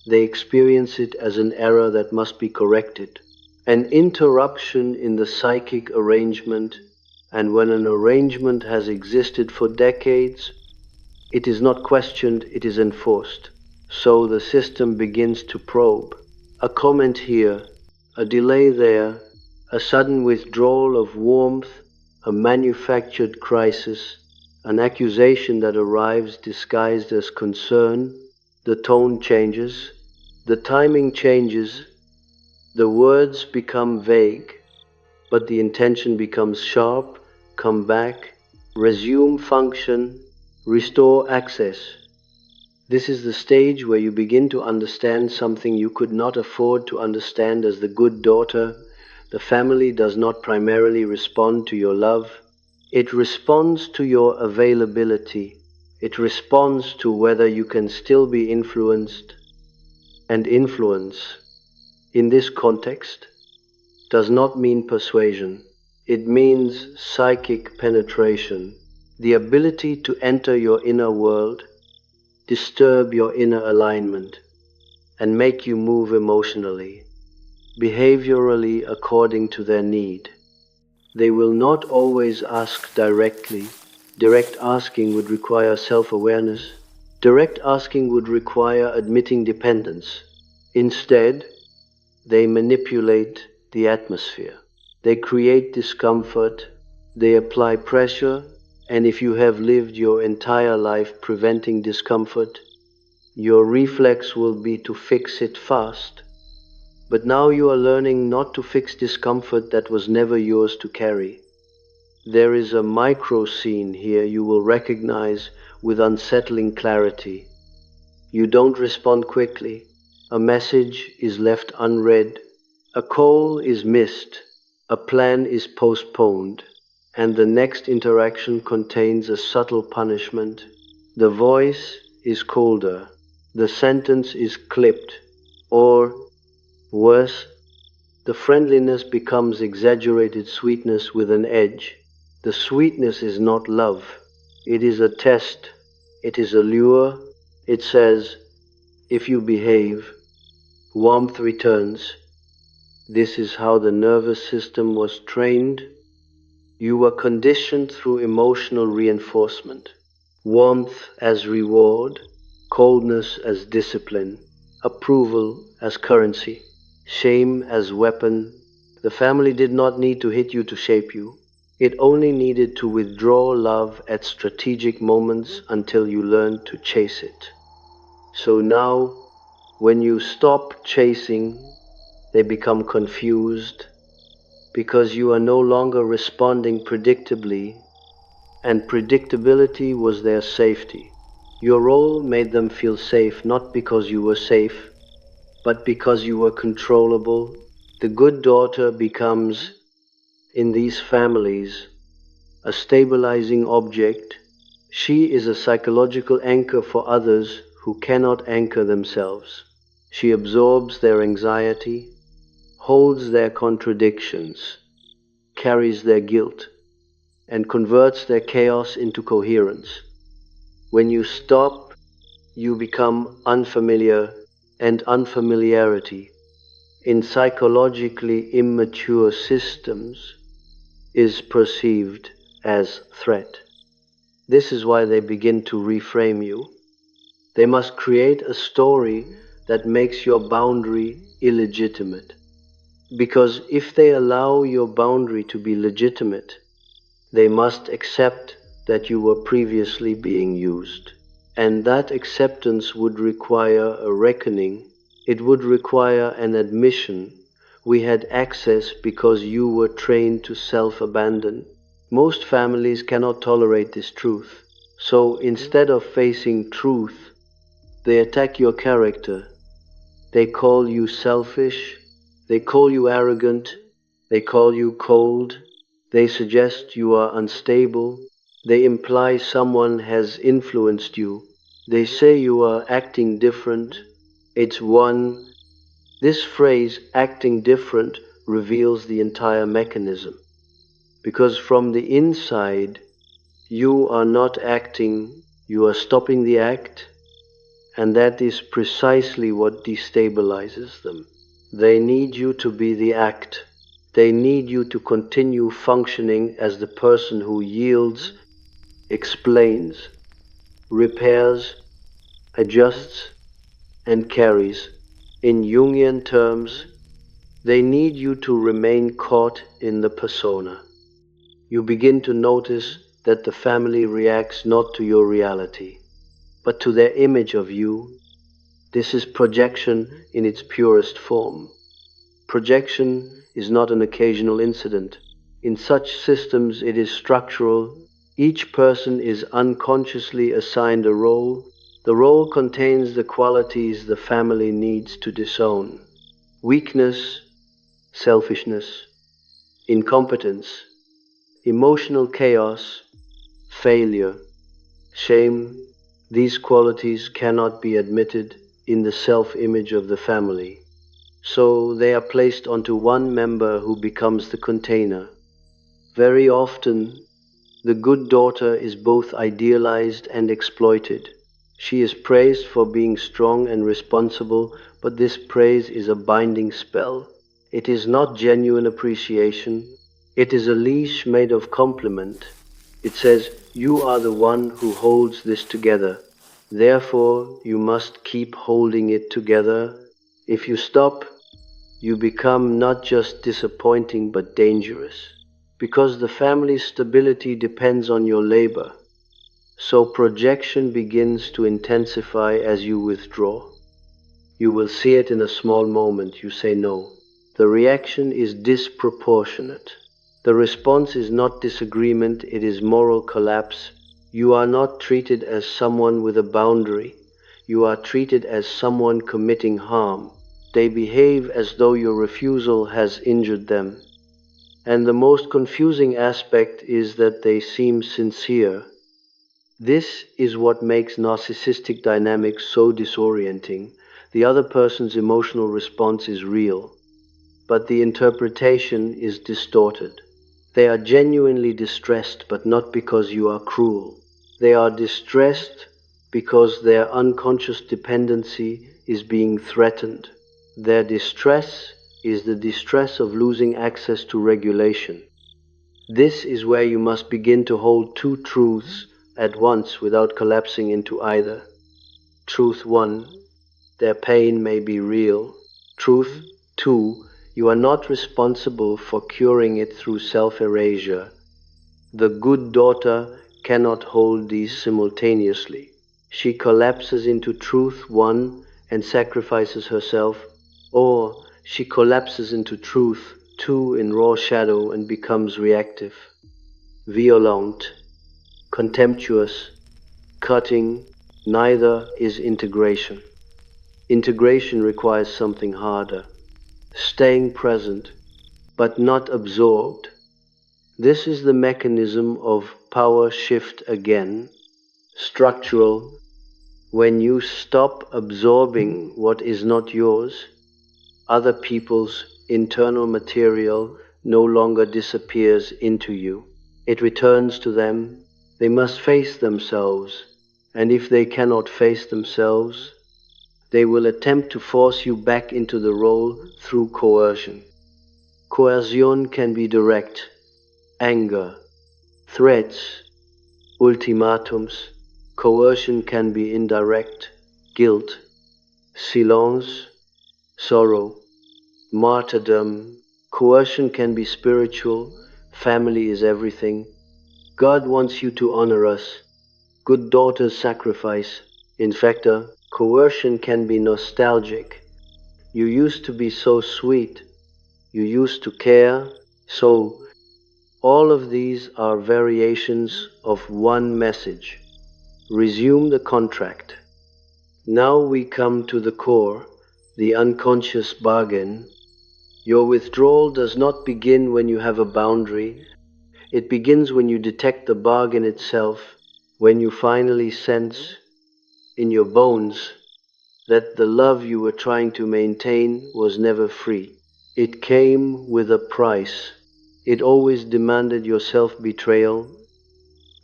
they experience it as an error that must be corrected, an interruption in the psychic arrangement, and when an arrangement has existed for decades, it is not questioned, it is enforced. So the system begins to probe. A comment here, a delay there, a sudden withdrawal of warmth, a manufactured crisis, an accusation that arrives disguised as concern, the tone changes, the timing changes, the words become vague, but the intention becomes sharp, come back, resume function, restore access. This is the stage where you begin to understand something you could not afford to understand as the good daughter. The family does not primarily respond to your love. It responds to your availability. It responds to whether you can still be influenced. And influence, in this context, does not mean persuasion. It means psychic penetration, the ability to enter your inner world, disturb your inner alignment, and make you move emotionally, behaviorally according to their need. They will not always ask directly. Direct asking would require self-awareness. Direct asking would require admitting dependence. Instead, they manipulate the atmosphere. They create discomfort. They apply pressure. And if you have lived your entire life preventing discomfort, your reflex will be to fix it fast. But now you are learning not to fix discomfort that was never yours to carry. There is a micro scene here you will recognize with unsettling clarity. You don't respond quickly. A message is left unread. A call is missed. A plan is postponed. And the next interaction contains a subtle punishment. The voice is colder. The sentence is clipped. Or, worse, the friendliness becomes exaggerated sweetness with an edge. The sweetness is not love. It is a test. It is a lure. It says, if you behave, warmth returns. This is how the nervous system was trained. You were conditioned through emotional reinforcement. Warmth as reward, coldness as discipline, approval as currency, shame as weapon. The family did not need to hit you to shape you. It only needed to withdraw love at strategic moments until you learned to chase it. So now, when you stop chasing, they become confused because you are no longer responding predictably, and predictability was their safety. Your role made them feel safe not because you were safe, but because you were controllable. The good daughter becomes, in these families, a stabilizing object. She is a psychological anchor for others who cannot anchor themselves. She absorbs their anxiety, holds their contradictions, carries their guilt, and converts their chaos into coherence. When you stop, you become unfamiliar, and unfamiliarity in psychologically immature systems is perceived as threat. This is why they begin to reframe you. They must create a story that makes your boundary illegitimate. Because if they allow your boundary to be legitimate, they must accept that you were previously being used. And that acceptance would require a reckoning. It would require an admission. We had access because you were trained to self-abandon. Most families cannot tolerate this truth. So instead of facing truth, they attack your character. They call you selfish. They call you arrogant. They call you cold. They suggest you are unstable. They imply someone has influenced you. They say you are acting different. It's one. This phrase, acting different, reveals the entire mechanism. Because from the inside, you are not acting, you are stopping the act, and that is precisely what destabilizes them. They need you to be the act. They need you to continue functioning as the person who yields, explains, repairs, adjusts, and carries. In Jungian terms, they need you to remain caught in the persona. You begin to notice that the family reacts not to your reality, but to their image of you. This is projection in its purest form. Projection is not an occasional incident. In such systems, it is structural. Each person is unconsciously assigned a role. The role contains the qualities the family needs to disown: weakness, selfishness, incompetence, emotional chaos, failure, shame. These qualities cannot be admitted in the self-image of the family. So they are placed onto one member who becomes the container. Very often, the good daughter is both idealized and exploited. She is praised for being strong and responsible, but this praise is a binding spell. It is not genuine appreciation. It is a leash made of compliment. It says, "You are the one who holds this together. Therefore, you must keep holding it together. If you stop, you become not just disappointing but dangerous. Because the family's stability depends on your labor. So projection begins to intensify as you withdraw. You will see it in a small moment. You say no. The reaction is disproportionate. The response is not disagreement, it is moral collapse. You are not treated as someone with a boundary. You are treated as someone committing harm. They behave as though your refusal has injured them. And the most confusing aspect is that they seem sincere. This is what makes narcissistic dynamics so disorienting. The other person's emotional response is real, but the interpretation is distorted. They are genuinely distressed, but not because you are cruel. They are distressed because their unconscious dependency is being threatened. Their distress is the distress of losing access to regulation. This is where you must begin to hold two truths at once without collapsing into either. Truth 1, their pain may be real. Truth 2, you are not responsible for curing it through self-erasure. The good daughter cannot hold these simultaneously. She collapses into truth 1 and sacrifices herself, or she collapses into truth 2 in raw shadow and becomes reactive, violent, contemptuous, cutting. Neither is integration. Integration requires something harder, staying present, but not absorbed. This is the mechanism of power shift again, structural. When you stop absorbing what is not yours, other people's internal material no longer disappears into you. It returns to them. They must face themselves, and if they cannot face themselves, they will attempt to force you back into the role through coercion. Coercion can be direct, anger, threats, ultimatums. Coercion can be indirect, guilt, silence, sorrow, martyrdom. Coercion can be spiritual, family is everything. God wants you to honor us. Good daughters sacrifice. In fact, coercion can be nostalgic. You used to be so sweet. You used to care. So, all of these are variations of one message. Resume the contract. Now we come to the core, the unconscious bargain. Your withdrawal does not begin when you have a boundary. It begins when you detect the bargain itself, when you finally sense in your bones that the love you were trying to maintain was never free. It came with a price. It always demanded your self-betrayal.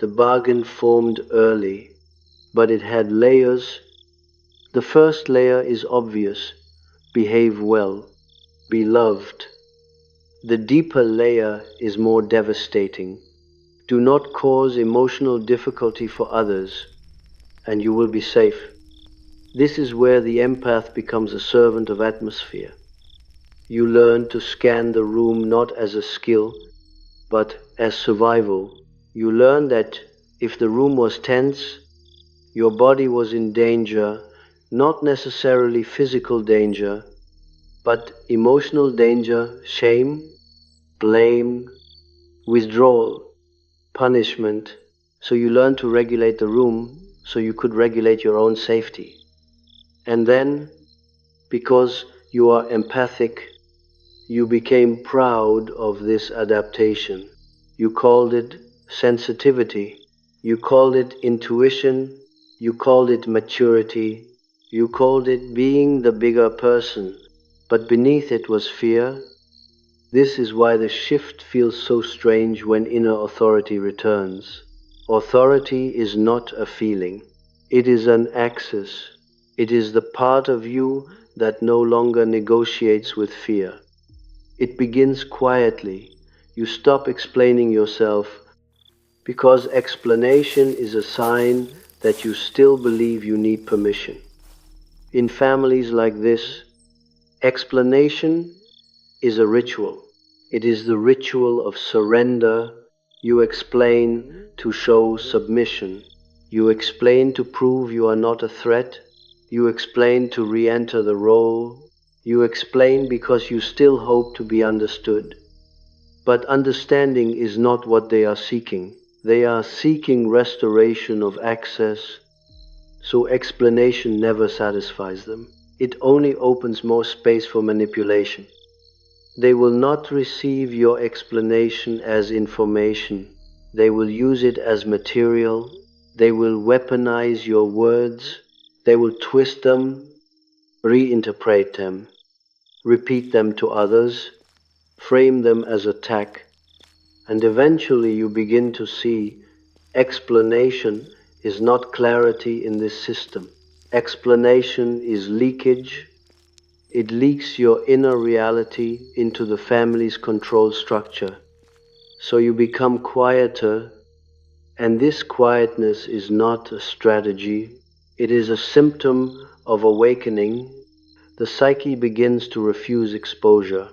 The bargain formed early, but it had layers. The first layer is obvious. Behave well. Be loved. The deeper layer is more devastating. Do not cause emotional difficulty for others, and you will be safe. This is where the empath becomes a servant of atmosphere. You learn to scan the room not as a skill, but as survival. You learn that if the room was tense, your body was in danger, not necessarily physical danger, but emotional danger, shame, blame, withdrawal, punishment. So you learn to regulate the room so you could regulate your own safety. And then, because you are empathic, you became proud of this adaptation. You called it sensitivity. You called it intuition. You called it maturity. You called it being the bigger person. But beneath it was fear. This is why the shift feels so strange when inner authority returns. Authority is not a feeling, it is an axis. It is the part of you that no longer negotiates with fear. It begins quietly. You stop explaining yourself because explanation is a sign that you still believe you need permission. In families like this, explanation is a ritual. It is the ritual of surrender. You explain to show submission. You explain to prove you are not a threat. You explain to re-enter the role. You explain because you still hope to be understood. But understanding is not what they are seeking. They are seeking restoration of access, so explanation never satisfies them. It only opens more space for manipulation. They will not receive your explanation as information. They will use it as material. They will weaponize your words. They will twist them, reinterpret them, repeat them to others, frame them as attack. And eventually you begin to see explanation is not clarity in this system. Explanation is leakage. It leaks your inner reality into the family's control structure. So you become quieter, and this quietness is not a strategy, it is a symptom of awakening. The psyche begins to refuse exposure.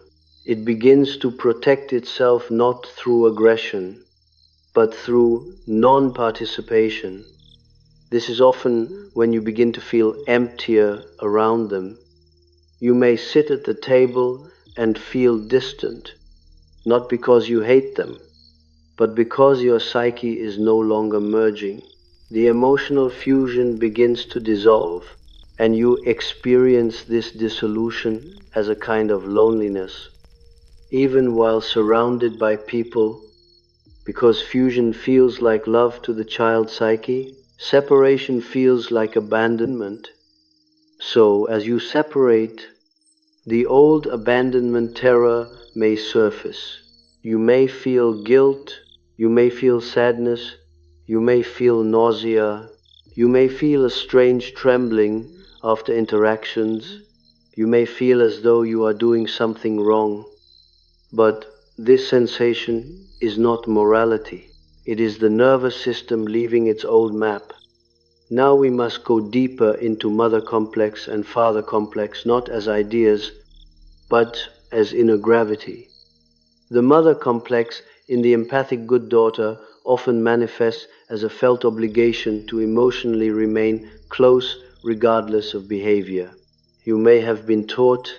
It begins to protect itself not through aggression, but through non-participation. This is often when you begin to feel emptier around them. You may sit at the table and feel distant, not because you hate them, but because your psyche is no longer merging. The emotional fusion begins to dissolve, and you experience this dissolution as a kind of loneliness, even while surrounded by people, because fusion feels like love to the child psyche, separation feels like abandonment. So, as you separate, the old abandonment terror may surface. You may feel guilt, you may feel sadness, you may feel nausea, you may feel a strange trembling after interactions, you may feel as though you are doing something wrong. But this sensation is not morality. It is the nervous system leaving its old map. Now we must go deeper into mother complex and father complex, not as ideas, but as inner gravity. The mother complex in the empathic good daughter often manifests as a felt obligation to emotionally remain close regardless of behavior. You may have been taught,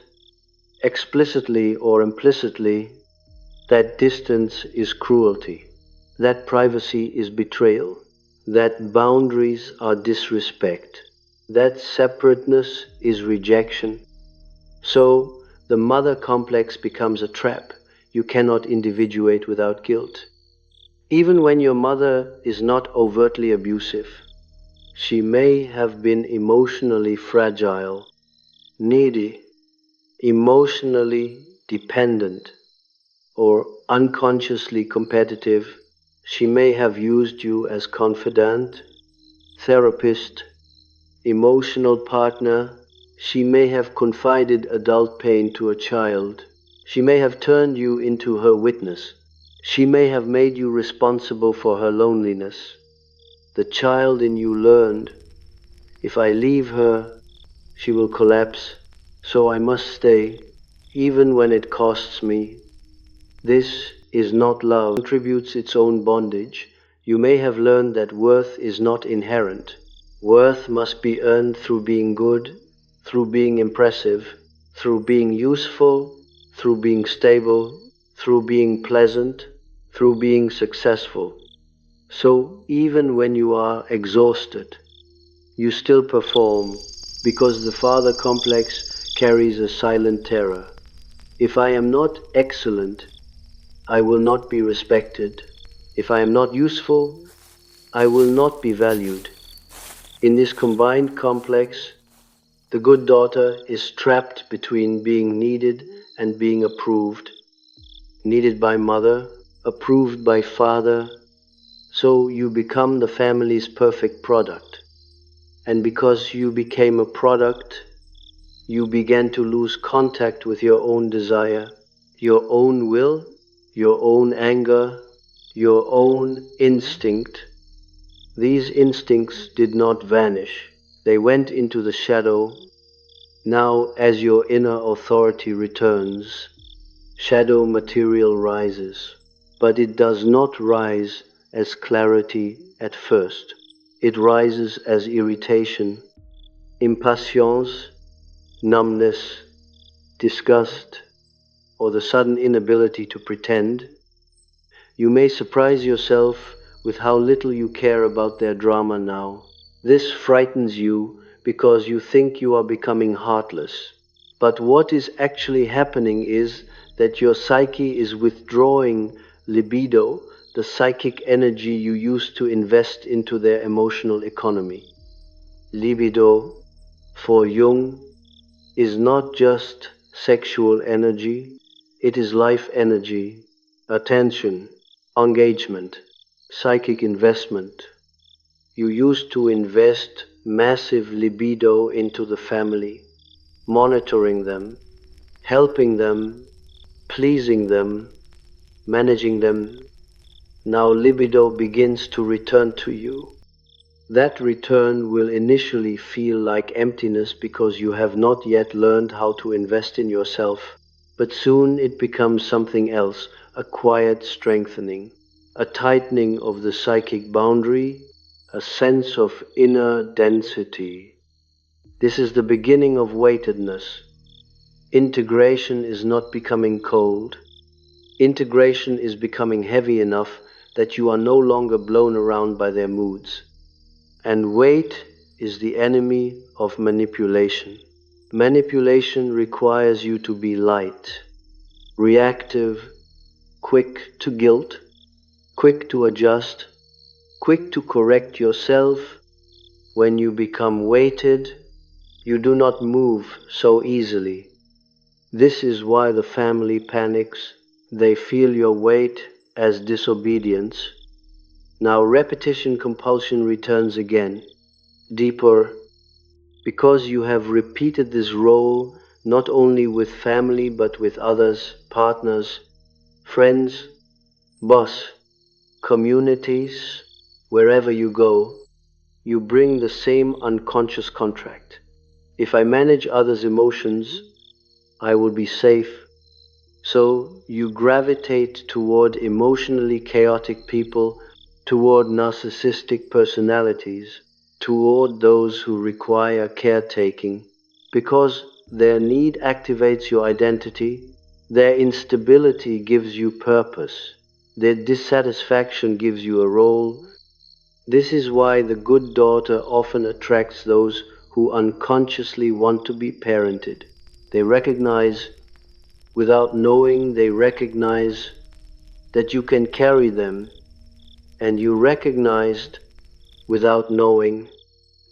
explicitly or implicitly, that distance is cruelty, that privacy is betrayal, that boundaries are disrespect, that separateness is rejection. So, the mother complex becomes a trap. You cannot individuate without guilt. Even when your mother is not overtly abusive, she may have been emotionally fragile, needy, emotionally dependent, or unconsciously competitive. She may have used you as confidant, therapist, emotional partner. She may have confided adult pain to a child. She may have turned you into her witness. She may have made you responsible for her loneliness. The child in you learned, if I leave her, she will collapse, so I must stay, even when it costs me. This is not love. It contributes its own bondage. You may have learned that worth is not inherent. Worth must be earned through being good, through being impressive, through being useful, through being stable, through being pleasant, through being successful. So even when you are exhausted, you still perform because the father complex carries a silent terror. If I am not excellent, I will not be respected. If I am not useful, I will not be valued. In this combined complex, the good daughter is trapped between being needed and being approved. needed by mother, approved by father, so you become the family's perfect product. And because you became a product, you began to lose contact with your own desire, your own will, your own anger, your own instinct. These instincts did not vanish. They went into the shadow. Now, as your inner authority returns, shadow material rises. But it does not rise as clarity at first. It rises as irritation, impatience, numbness, disgust, or the sudden inability to pretend. You may surprise yourself with how little you care about their drama now. This frightens you because you think you are becoming heartless. But what is actually happening is that your psyche is withdrawing libido, the psychic energy you used to invest into their emotional economy. Libido, for Jung, is not just sexual energy, it is life energy, attention, engagement, psychic investment. You used to invest massive libido into the family, monitoring them, helping them, pleasing them, managing them. Now libido begins to return to you. That return will initially feel like emptiness because you have not yet learned how to invest in yourself, but soon it becomes something else, a quiet strengthening, a tightening of the psychic boundary, a sense of inner density. This is the beginning of weightedness. Integration is not becoming cold. Integration is becoming heavy enough that you are no longer blown around by their moods. And weight is the enemy of manipulation. Manipulation requires you to be light, reactive, quick to guilt, quick to adjust, quick to correct yourself. When you become weighted, you do not move so easily. This is why the family panics. They feel your weight as disobedience. Now repetition compulsion returns again, deeper, because you have repeated this role not only with family but with others, partners, friends, boss, communities. Wherever you go, you bring the same unconscious contract. If I manage others' emotions, I will be safe. So you gravitate toward emotionally chaotic people, toward narcissistic personalities, toward those who require caretaking, because their need activates your identity, their instability gives you purpose, their dissatisfaction gives you a role. This is why the good daughter often attracts those who unconsciously want to be parented. They recognize, without knowing, they recognize that you can carry them, and you recognized, without knowing,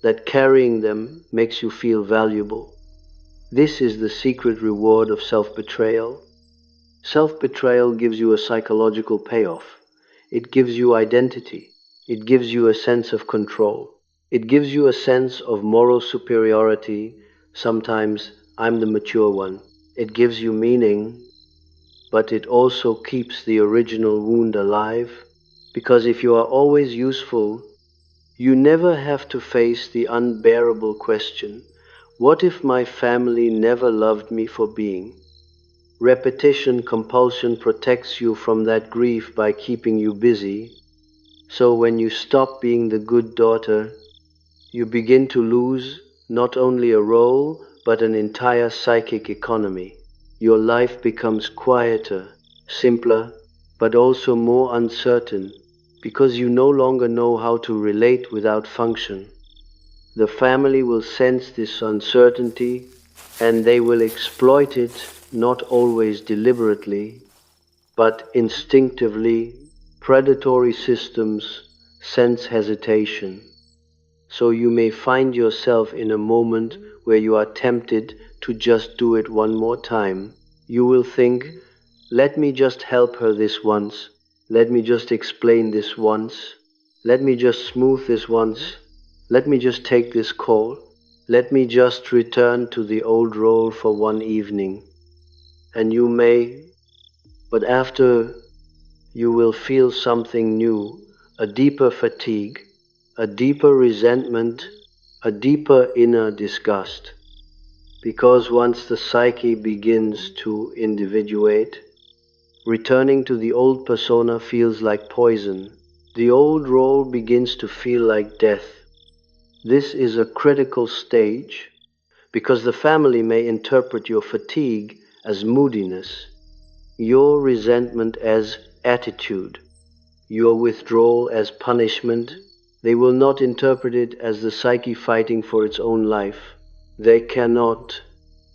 that carrying them makes you feel valuable. This is the secret reward of self-betrayal. Self-betrayal gives you a psychological payoff. It gives you identity. It gives you a sense of control. It gives you a sense of moral superiority. Sometimes I'm the mature one. It gives you meaning, but it also keeps the original wound alive. Because if you are always useful, you never have to face the unbearable question, what if my family never loved me for being? Repetition compulsion protects you from that grief by keeping you busy. So when you stop being the good daughter, you begin to lose not only a role, but an entire psychic economy. Your life becomes quieter, simpler, but also more uncertain, because you no longer know how to relate without function. The family will sense this uncertainty, and they will exploit it, not always deliberately, but instinctively. Predatory systems sense hesitation. So you may find yourself in a moment where you are tempted to just do it one more time. You will think, Let me just help her this once. Let me just explain this once. Let me just smooth this once. Let me just take this call. Let me just return to the old role for one evening. And you may, but after you will feel something new, a deeper fatigue, a deeper resentment, a deeper inner disgust. Because once the psyche begins to individuate, returning to the old persona feels like poison. The old role begins to feel like death. This is a critical stage because the family may interpret your fatigue as moodiness, your resentment as attitude, your withdrawal as punishment. They will not interpret it as the psyche fighting for its own life. They cannot,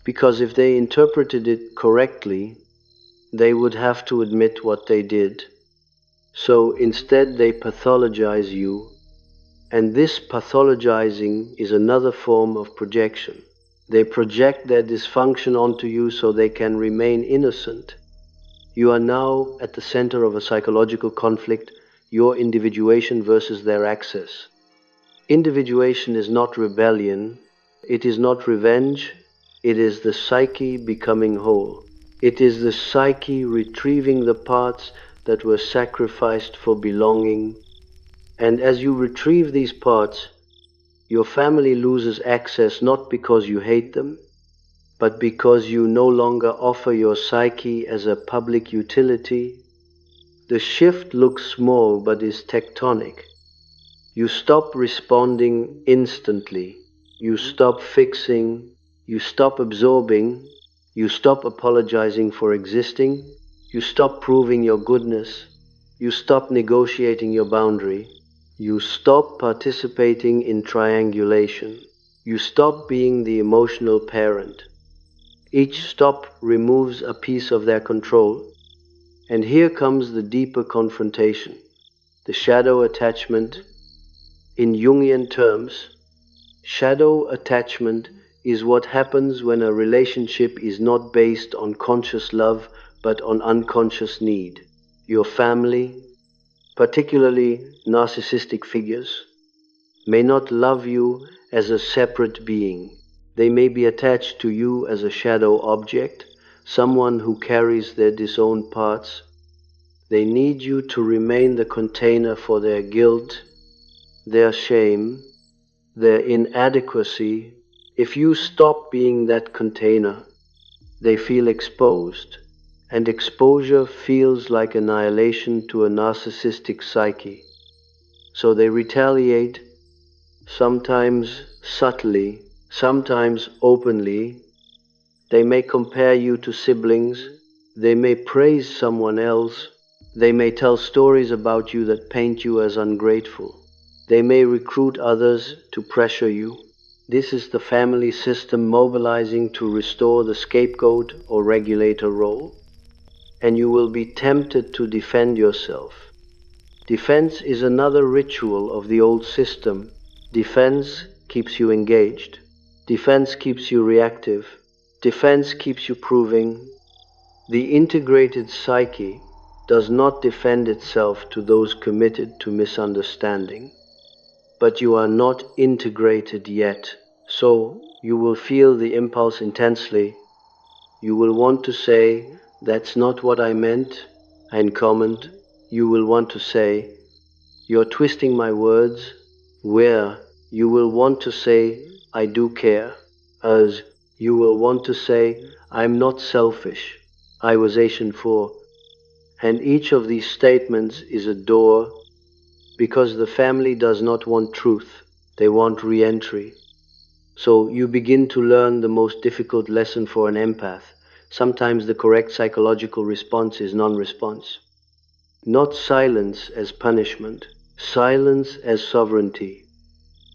because if they interpreted it correctly, they would have to admit what they did. So instead they pathologize you, and this pathologizing is another form of projection. They project their dysfunction onto you so they can remain innocent. You are now at the center of a psychological conflict, your individuation versus their access. Individuation is not rebellion, it is not revenge, it is the psyche becoming whole. It is the psyche retrieving the parts that were sacrificed for belonging. And as you retrieve these parts, your family loses access not because you hate them, but because you no longer offer your psyche as a public utility. The shift looks small but is tectonic. You stop responding instantly. You stop fixing. You stop absorbing. You stop apologizing for existing. You stop proving your goodness. You stop negotiating your boundary. You stop participating in triangulation. You stop being the emotional parent. Each stop removes a piece of their control. And here comes the deeper confrontation, the shadow attachment. In Jungian terms, shadow attachment is what happens when a relationship is not based on conscious love but on unconscious need. Your family, particularly narcissistic figures, may not love you as a separate being. They may be attached to you as a shadow object, someone who carries their disowned parts. They need you to remain the container for their guilt, their shame, their inadequacy. If you stop being that container, they feel exposed, and exposure feels like annihilation to a narcissistic psyche. So they retaliate, sometimes subtly, sometimes openly. They may compare you to siblings, they may praise someone else, they may tell stories about you that paint you as ungrateful. They may recruit others to pressure you. This is the family system mobilizing to restore the scapegoat or regulator role. And you will be tempted to defend yourself. Defense is another ritual of the old system. Defense keeps you engaged. Defense keeps you reactive. Defense keeps you proving. The integrated psyche does not defend itself to those committed to misunderstanding. But you are not integrated yet, so you will feel the impulse intensely. You will want to say, "That's not what I meant," and comment. You will want to say, "You're twisting my words," where you will want to say, "I do care," as you will want to say, "I'm not selfish, I was Asian for." And each of these statements is a door, because the family does not want truth, they want re-entry. So you begin to learn the most difficult lesson for an empath. Sometimes the correct psychological response is non-response. Not silence as punishment, silence as sovereignty.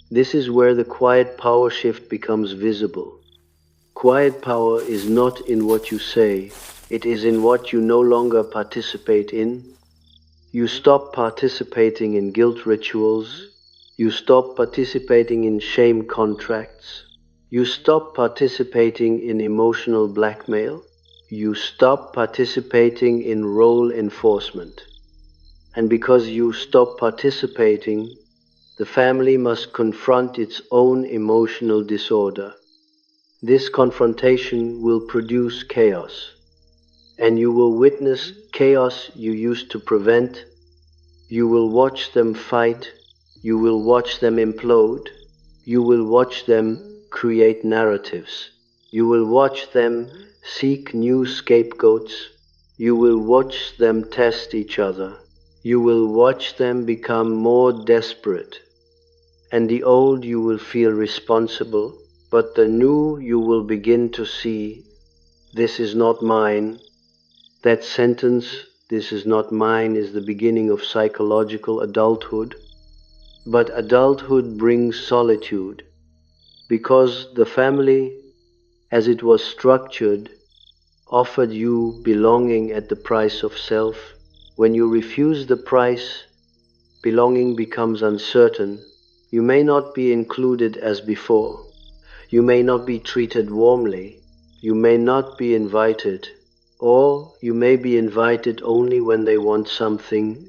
This is where the quiet power shift becomes visible. Quiet power is not in what you say, it is in what you no longer participate in. You stop participating in guilt rituals. You stop participating in shame contracts. You stop participating in emotional blackmail. you stop participating in role enforcement. And because you stop participating, the family must confront its own emotional disorder. This confrontation will produce chaos, and you will witness chaos you used to prevent. You will watch them fight, you will watch them implode, you will watch them create narratives, you will watch them seek new scapegoats, you will watch them test each other, you will watch them become more desperate. And the old you will feel responsible, but the new you will begin to see, this is not mine. That sentence, this is not mine, is the beginning of psychological adulthood. But adulthood brings solitude, because the family, as it was structured, offered you belonging at the price of self. When you refuse the price, belonging becomes uncertain. You may not be included as before. You may not be treated warmly. You may not be invited. Or you may be invited only when they want something.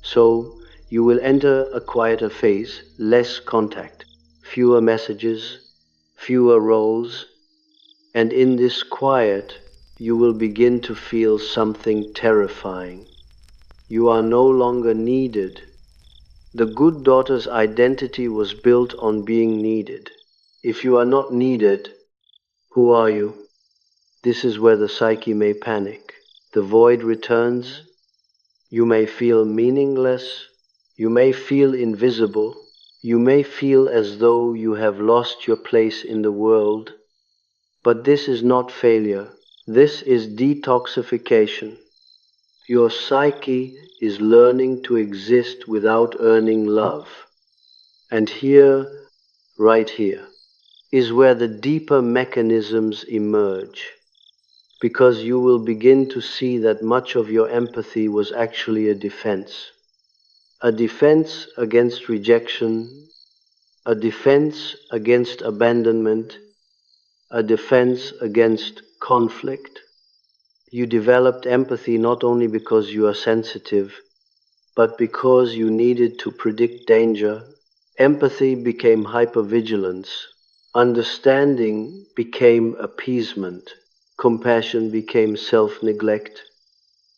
So you will enter a quieter phase, less contact, fewer messages, fewer roles, and in this quiet you will begin to feel something terrifying. You are no longer needed. The good daughter's identity was built on being needed. If you are not needed, who are you? This is where the psyche may panic. The void returns. You may feel meaningless. You may feel invisible. You may feel as though you have lost your place in the world. But this is not failure. This is detoxification. Your psyche is learning to exist without earning love. And here, right here, is where the deeper mechanisms emerge. Because you will begin to see that much of your empathy was actually a defense. A defense against rejection, a defense against abandonment, a defense against conflict. You developed empathy not only because you are sensitive, but because you needed to predict danger. Empathy became hypervigilance. Understanding became appeasement. Compassion became self-neglect.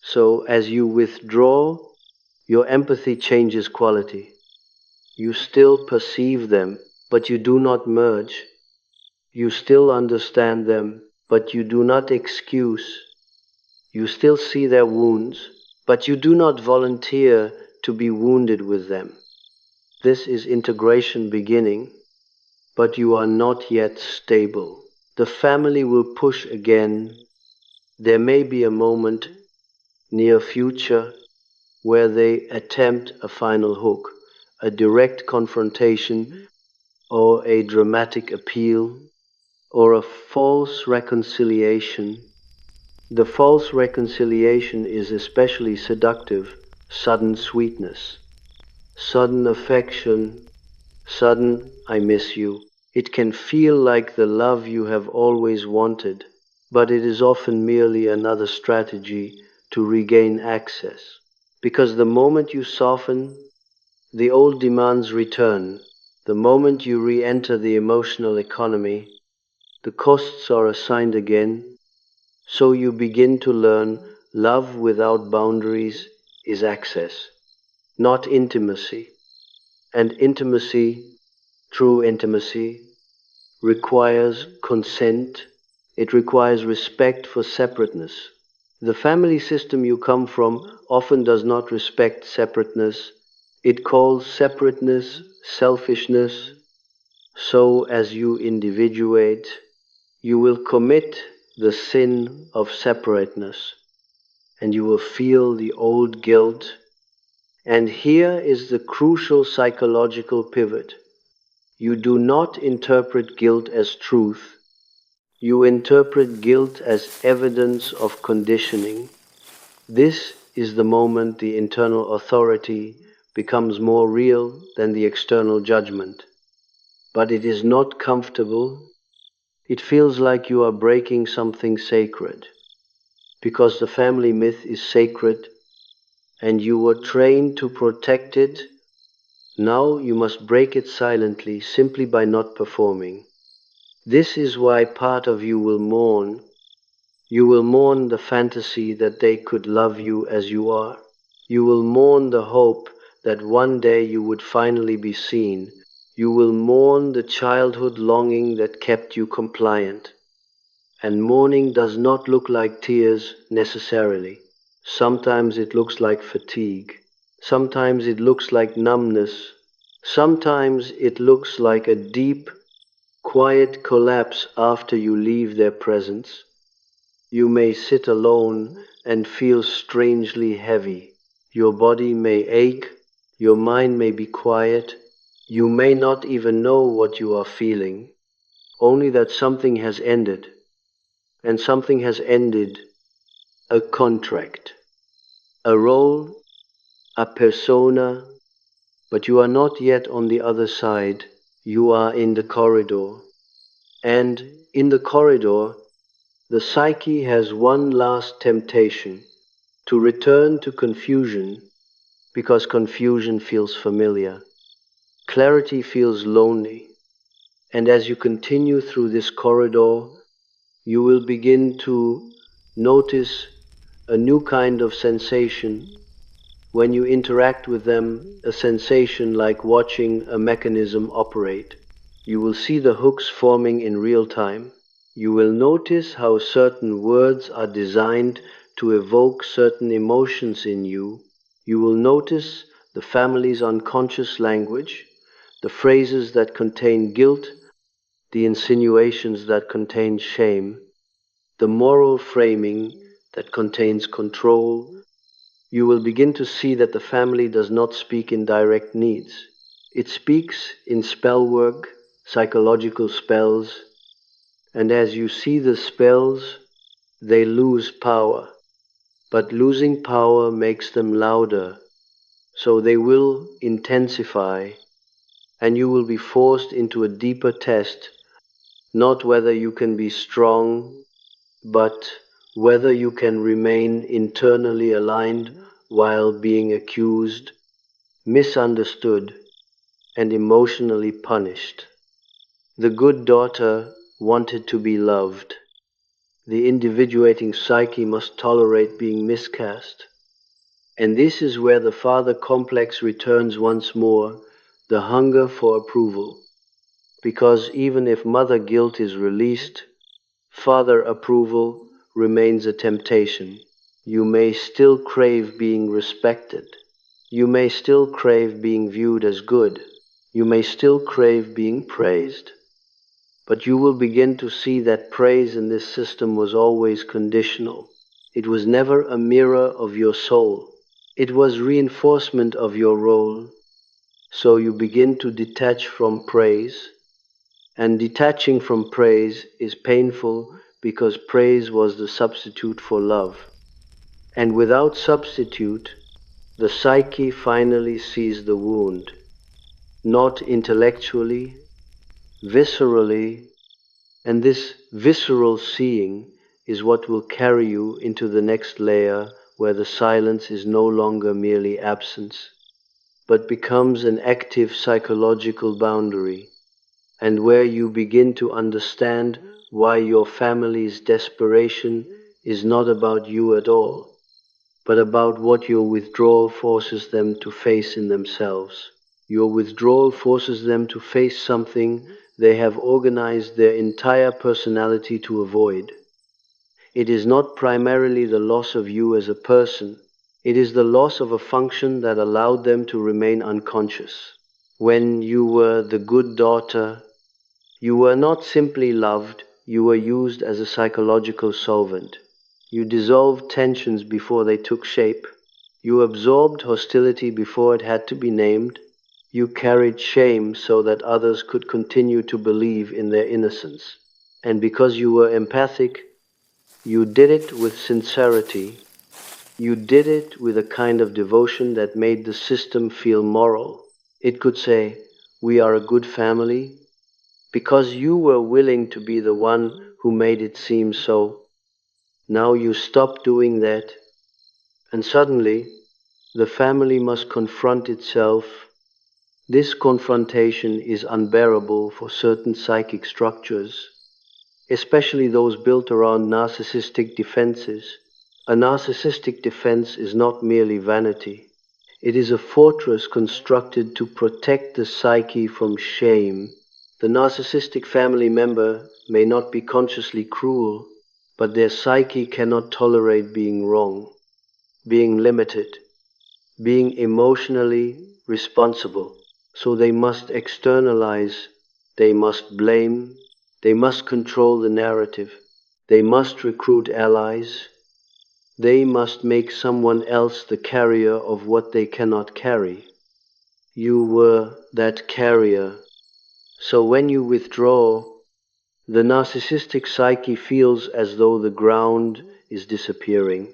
So as you withdraw, your empathy changes quality. You still perceive them, but you do not merge. You still understand them, but you do not excuse. You still see their wounds, but you do not volunteer to be wounded with them. This is integration beginning, but you are not yet stable. The family will push again. There may be a moment, near future, where they attempt a final hook, a direct confrontation, or a dramatic appeal, or a false reconciliation. The false reconciliation is especially seductive, sudden sweetness, sudden affection, sudden I miss you. It can feel like the love you have always wanted, but it is often merely another strategy to regain access. Because the moment you soften, the old demands return. The moment you re-enter the emotional economy, the costs are assigned again. So you begin to learn love without boundaries is access, not intimacy. And intimacy, true intimacy, requires consent. It requires respect for separateness. The family system you come from often does not respect separateness. It calls separateness selfishness. So as you individuate, you will commit the sin of separateness, and you will feel the old guilt. And here is the crucial psychological pivot. You do not interpret guilt as truth. You interpret guilt as evidence of conditioning. This is the moment the internal authority becomes more real than the external judgment. But it is not comfortable. It feels like you are breaking something sacred. because the family myth is sacred and you were trained to protect it. Now you must break it silently, simply by not performing. This is why part of you will mourn. You will mourn the fantasy that they could love you as you are. You will mourn the hope that one day you would finally be seen. You will mourn the childhood longing that kept you compliant. And mourning does not look like tears necessarily. Sometimes it looks like fatigue. Sometimes it looks like numbness. Sometimes it looks like a deep, quiet collapse after you leave their presence. You may sit alone and feel strangely heavy. Your body may ache, your mind may be quiet, you may not even know what you are feeling, only that something has ended. And something has ended: a contract, a role, a persona, but you are not yet on the other side. You are in the corridor. And in the corridor, the psyche has one last temptation: to return to confusion, because confusion feels familiar. Clarity feels lonely. And as you continue through this corridor, you will begin to notice a new kind of sensation. When you interact with them, a sensation like watching a mechanism operate. You will see the hooks forming in real time. You will notice how certain words are designed to evoke certain emotions in you. You will notice the family's unconscious language, the phrases that contain guilt, the insinuations that contain shame, the moral framing that contains control. You will begin to see that the family does not speak in direct needs. It speaks in spell work, psychological spells, and as you see the spells, they lose power. But losing power makes them louder, so they will intensify, and you will be forced into a deeper test, not whether you can be strong, but whether you can remain internally aligned while being accused, misunderstood, and emotionally punished. The good daughter wanted to be loved. The individuating psyche must tolerate being miscast. And this is where the father complex returns once more, the hunger for approval. Because even if mother guilt is released, father approval remains a temptation. You may still crave being respected. You may still crave being viewed as good. You may still crave being praised. But you will begin to see that praise in this system was always conditional. It was never a mirror of your soul. It was reinforcement of your role. So you begin to detach from praise. And detaching from praise is painful because praise was the substitute for love. And without substitute, the psyche finally sees the wound, not intellectually, viscerally, and this visceral seeing is what will carry you into the next layer where the silence is no longer merely absence, but becomes an active psychological boundary, and where you begin to understand why your family's desperation is not about you at all, but about what your withdrawal forces them to face in themselves. Your withdrawal forces them to face something they have organized their entire personality to avoid. It is not primarily the loss of you as a person. It is the loss of a function that allowed them to remain unconscious. When you were the good daughter, you were not simply loved, you were used as a psychological solvent. You dissolved tensions before they took shape. You absorbed hostility before it had to be named. You carried shame so that others could continue to believe in their innocence. And because you were empathic, you did it with sincerity. You did it with a kind of devotion that made the system feel moral. It could say, "We are a good family," because you were willing to be the one who made it seem so. Now you stop doing that, and suddenly the family must confront itself. This confrontation is unbearable for certain psychic structures, especially those built around narcissistic defenses. A narcissistic defense is not merely vanity. It is a fortress constructed to protect the psyche from shame. The narcissistic family member may not be consciously cruel, but their psyche cannot tolerate being wrong, being limited, being emotionally responsible. So they must externalize, they must blame, they must control the narrative, they must recruit allies, they must make someone else the carrier of what they cannot carry. You were that carrier. So when you withdraw, the narcissistic psyche feels as though the ground is disappearing.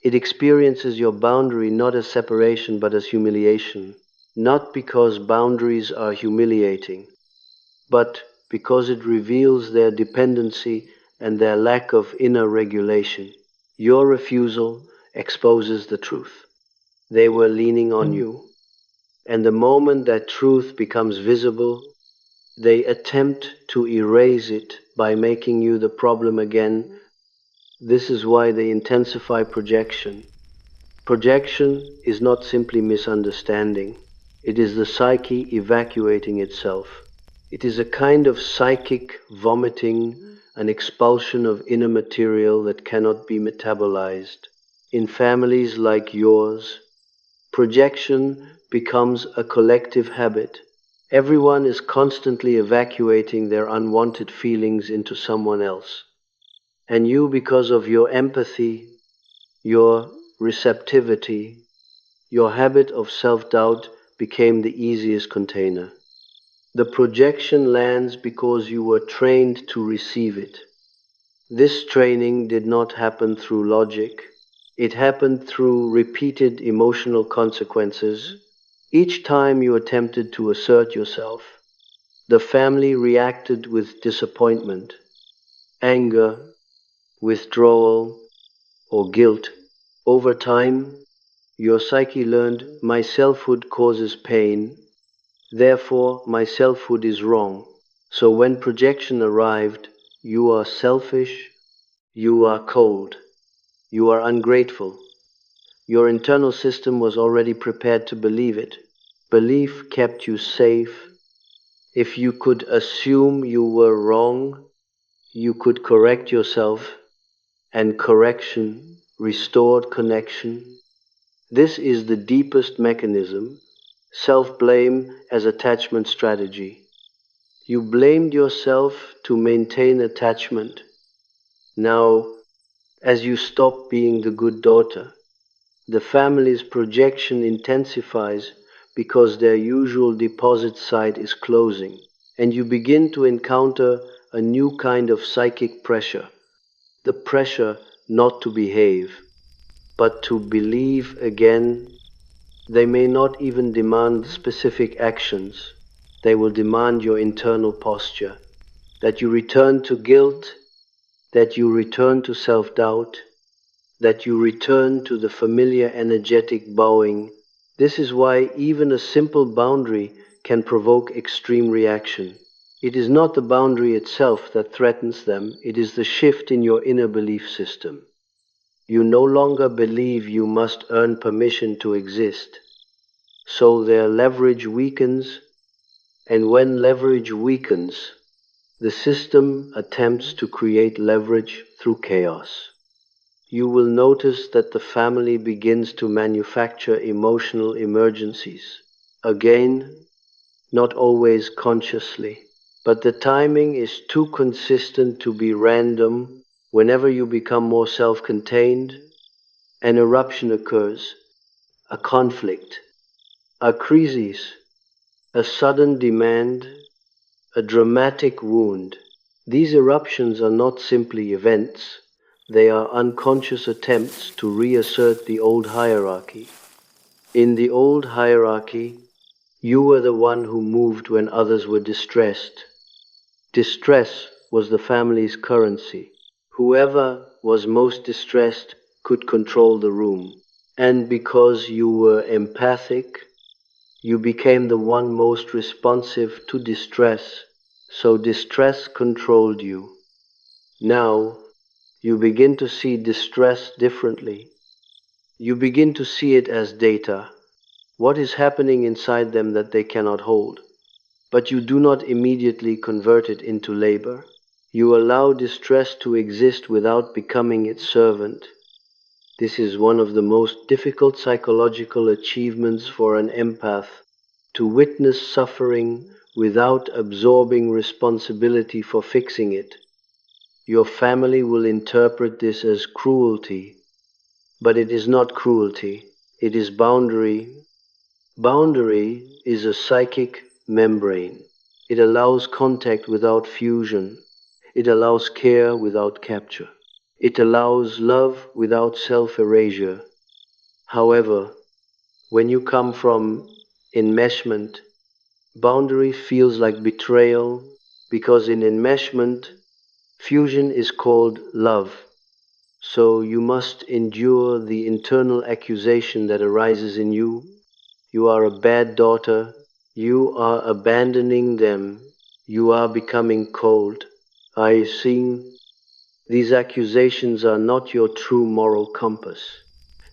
It experiences your boundary not as separation but as humiliation, not because boundaries are humiliating, but because it reveals their dependency and their lack of inner regulation. Your refusal exposes the truth. They were leaning on you, and the moment that truth becomes visible, they attempt to erase it by making you the problem again. This is why they intensify projection. Projection is not simply misunderstanding. It is the psyche evacuating itself. It is a kind of psychic vomiting, an expulsion of inner material that cannot be metabolized. In families like yours, projection becomes a collective habit. Everyone is constantly evacuating their unwanted feelings into someone else. And you, because of your empathy, your receptivity, your habit of self-doubt, became the easiest container. The projection lands because you were trained to receive it. This training did not happen through logic. It happened through repeated emotional consequences. Each time you attempted to assert yourself, the family reacted with disappointment, anger, withdrawal, or guilt. Over time, your psyche learned my selfhood causes pain, therefore my selfhood is wrong. So when projection arrived, you are selfish, you are cold, you are ungrateful. Your internal system was already prepared to believe it. Belief kept you safe. If you could assume you were wrong, you could correct yourself, and correction restored connection. This is the deepest mechanism, self-blame as attachment strategy. You blamed yourself to maintain attachment. Now, as you stop being the good daughter, the family's projection intensifies because their usual deposit site is closing, and you begin to encounter a new kind of psychic pressure, the pressure not to behave, but to believe again. They may not even demand specific actions. They will demand your internal posture, that you return to guilt, that you return to self-doubt, that you return to the familiar energetic bowing. This is why even a simple boundary can provoke extreme reaction. It is not the boundary itself that threatens them, it is the shift in your inner belief system. You no longer believe you must earn permission to exist. So their leverage weakens, and when leverage weakens, the system attempts to create leverage through chaos. You will notice that the family begins to manufacture emotional emergencies. Again, not always consciously, but the timing is too consistent to be random. Whenever you become more self-contained, an eruption occurs, a conflict, a crisis, a sudden demand, a dramatic wound. These eruptions are not simply events, they are unconscious attempts to reassert the old hierarchy. In the old hierarchy, you were the one who moved when others were distressed. Distress was the family's currency. Whoever was most distressed could control the room. And because you were empathic, you became the one most responsive to distress, so distress controlled you. Now, you begin to see distress differently. You begin to see it as data, what is happening inside them that they cannot hold. But you do not immediately convert it into labor. You allow distress to exist without becoming its servant. This is one of the most difficult psychological achievements for an empath, to witness suffering without absorbing responsibility for fixing it. Your family will interpret this as cruelty, but it is not cruelty, it is boundary. Boundary is a psychic membrane. It allows contact without fusion. It allows care without capture. It allows love without self-erasure. However, when you come from enmeshment, boundary feels like betrayal, because in enmeshment, fusion is called love. So you must endure the internal accusation that arises in you. You are a bad daughter. You are abandoning them. You are becoming cold. I sing. These accusations are not your true moral compass.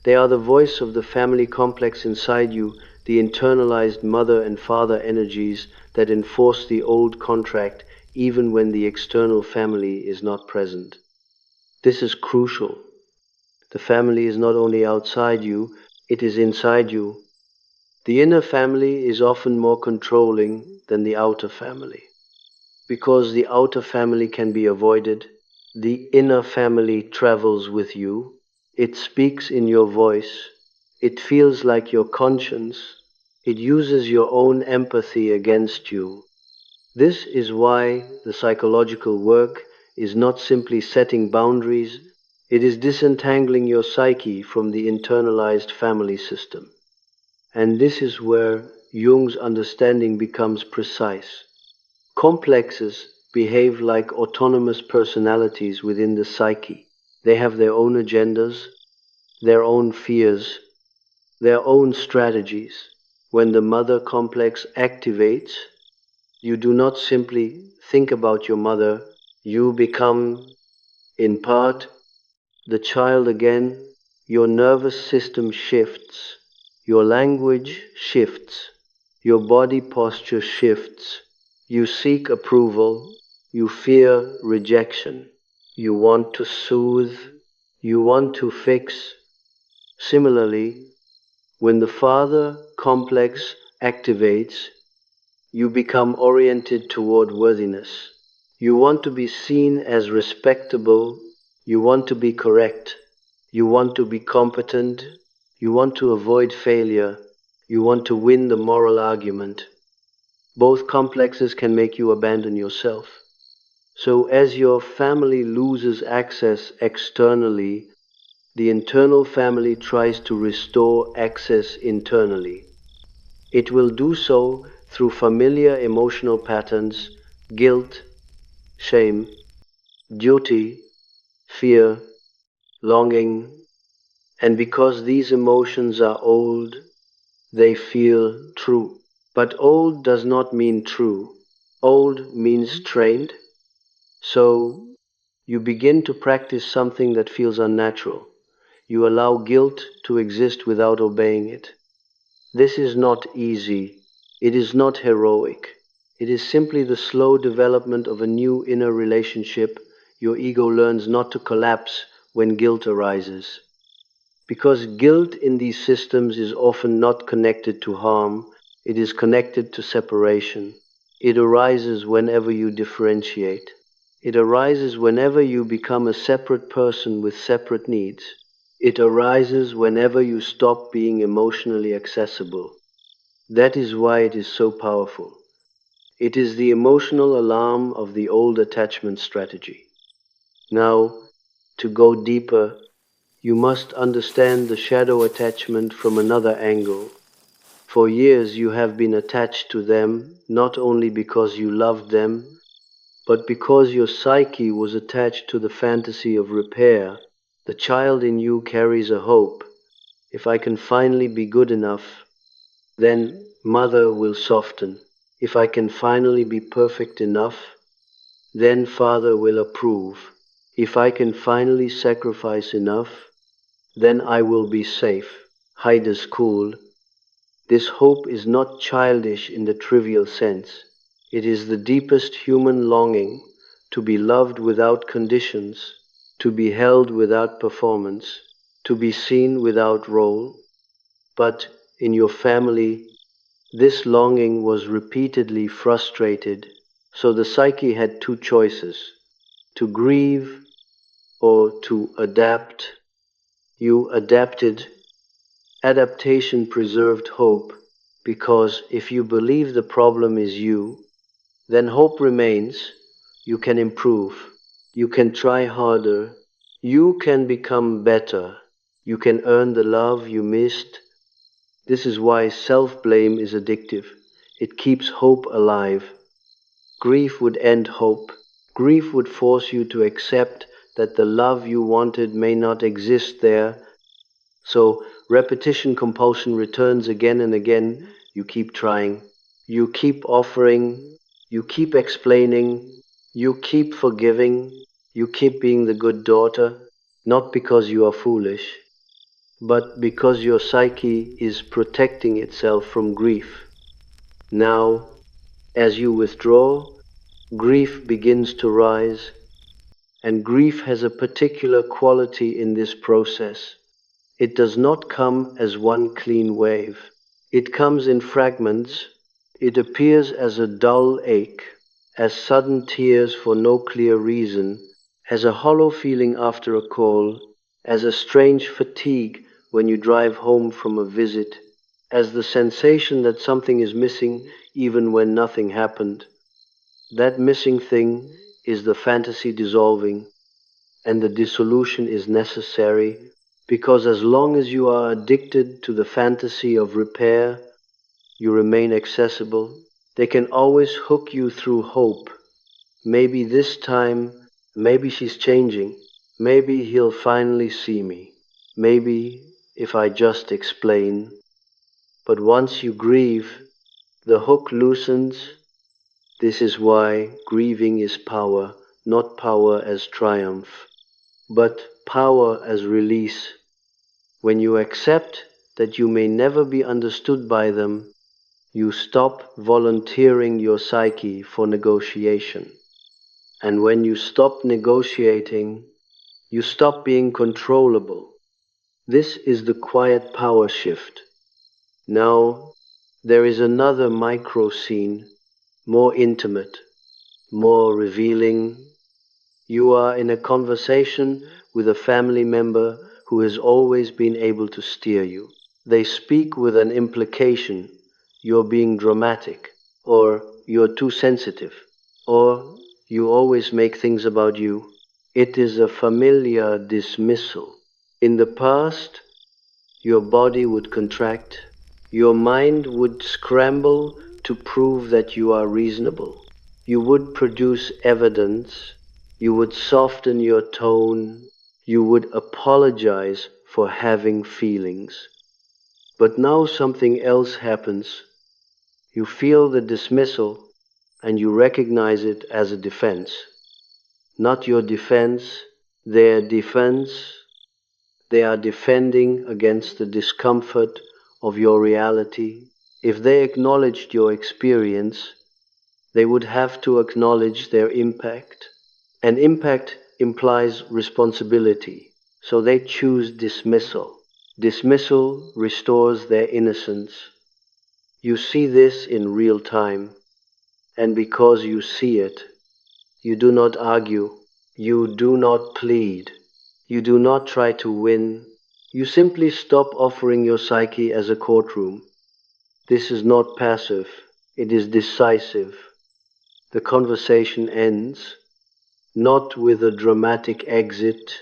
They are the voice of the family complex inside you, the internalized mother and father energies that enforce the old contract even when the external family is not present. This is crucial. The family is not only outside you, it is inside you. The inner family is often more controlling than the outer family. Because the outer family can be avoided, the inner family travels with you. It speaks in your voice. It feels like your conscience. It uses your own empathy against you. This is why the psychological work is not simply setting boundaries, it is disentangling your psyche from the internalized family system. And this is where Jung's understanding becomes precise. Complexes behave like autonomous personalities within the psyche. They have their own agendas, their own fears, their own strategies. When the mother complex activates, you do not simply think about your mother, you become, in part, the child again. Your nervous system shifts, your language shifts, your body posture shifts. You seek approval, you fear rejection, you want to soothe, you want to fix. Similarly, when the father complex activates, you become oriented toward worthiness. You want to be seen as respectable. You want to be correct. You want to be competent. You want to avoid failure. You want to win the moral argument. Both complexes can make you abandon yourself. So as your family loses access externally, the internal family tries to restore access internally. It will do so through familiar emotional patterns, guilt, shame, duty, fear, longing, and because these emotions are old, they feel true. But old does not mean true. Old means trained. So you begin to practice something that feels unnatural. You allow guilt to exist without obeying it. This is not easy. It is not heroic. It is simply the slow development of a new inner relationship. Your ego learns not to collapse when guilt arises. Because guilt in these systems is often not connected to harm, it is connected to separation. It arises whenever you differentiate. It arises whenever you become a separate person with separate needs. It arises whenever you stop being emotionally accessible. That is why it is so powerful. It is the emotional alarm of the old attachment strategy. Now, to go deeper, you must understand the shadow attachment from another angle. For years you have been attached to them, not only because you loved them, But because your psyche was attached to the fantasy of repair, the child in you carries a hope. If I can finally be good enough, then mother will soften. If I can finally be perfect enough, then father will approve. If I can finally sacrifice enough, then I will be safe. Hide is cool. This hope is not childish in the trivial sense. It is the deepest human longing to be loved without conditions, to be held without performance, to be seen without role. But in your family, this longing was repeatedly frustrated, so the psyche had two choices: to grieve or to adapt. You adapted. Adaptation preserved hope, because if you believe the problem is you, then hope remains. You can improve. You can try harder. You can become better. You can earn the love you missed. This is why self-blame is addictive. It keeps hope alive. Grief would end hope. Grief would force you to accept that the love you wanted may not exist there. So repetition compulsion returns again and again. You keep trying. You keep offering. You keep explaining. You keep forgiving. You keep being the good daughter. Not because you are foolish, but because your psyche is protecting itself from grief. Now, as you withdraw, grief begins to rise, and grief has a particular quality in this process. It does not come as one clean wave. It comes in fragments. It appears as a dull ache, as sudden tears for no clear reason, as a hollow feeling after a call, as a strange fatigue when you drive home from a visit, as the sensation that something is missing even when nothing happened. That missing thing is the fantasy dissolving, and the dissolution is necessary because as long as you are addicted to the fantasy of repair, you remain accessible. They can always hook you through hope. Maybe this time, maybe she's changing. Maybe he'll finally see me. Maybe if I just explain. But once you grieve, the hook loosens. This is why grieving is power, not power as triumph, but power as release. When you accept that you may never be understood by them, you stop volunteering your psyche for negotiation. And when you stop negotiating, you stop being controllable. This is the quiet power shift. Now, there is another micro scene, more intimate, more revealing. You are in a conversation with a family member who has always been able to steer you. They speak with an implication: you're being dramatic, or you're too sensitive, or you always make things about you. It is a familiar dismissal. In the past, your body would contract, your mind would scramble to prove that you are reasonable. You would produce evidence, you would soften your tone, you would apologize for having feelings. But now something else happens. You feel the dismissal and you recognize it as a defense. Not your defense, their defense. They are defending against the discomfort of your reality. If they acknowledged your experience, they would have to acknowledge their impact. And impact implies responsibility. So they choose dismissal. Dismissal restores their innocence. You see this in real time. And because you see it, you do not argue. You do not plead. You do not try to win. You simply stop offering your psyche as a courtroom. This is not passive. It is decisive. The conversation ends, not with a dramatic exit,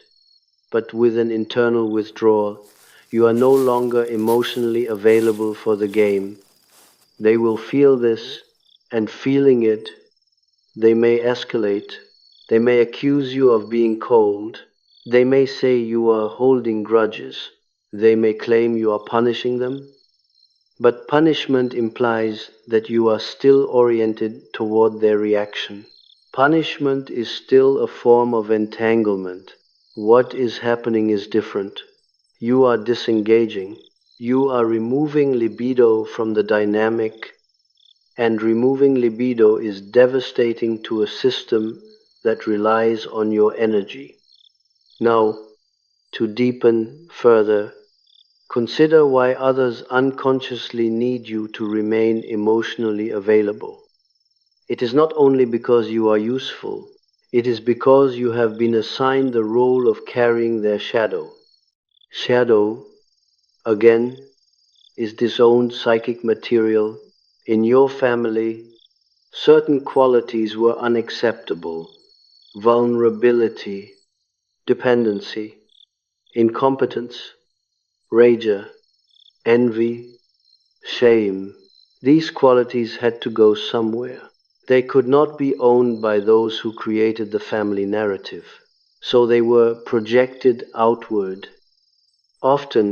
but with an internal withdrawal. You are no longer emotionally available for the game. They will feel this, and feeling it, They may escalate. They may accuse you of being cold. They may say you are holding grudges. They may claim you are punishing them. But punishment implies that you are still oriented toward their reaction. Punishment is still a form of entanglement. What is happening is different. You are disengaging. You are removing libido from the dynamic, and removing libido is devastating to a system that relies on your energy. Now, to deepen further, consider why others unconsciously need you to remain emotionally available. It is not only because you are useful, it is because you have been assigned the role of carrying their shadow. Shadow, again, is disowned psychic material. In your family, certain qualities were unacceptable: vulnerability, dependency, incompetence, rage, envy, shame. These qualities had to go somewhere. They could not be owned by those who created the family narrative, so they were projected outward. Often,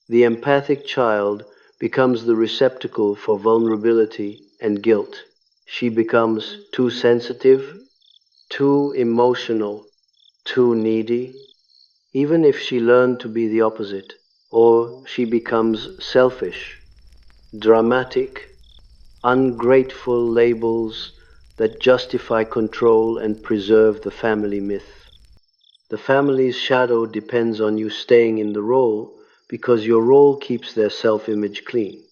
the empathic child becomes the receptacle for vulnerability and guilt. She becomes too sensitive, too emotional, too needy, even if she learned to be the opposite. Or she becomes selfish, dramatic, ungrateful labels that justify control and preserve the family myth. The family's shadow depends on you staying in the role because your role keeps their self-image clean.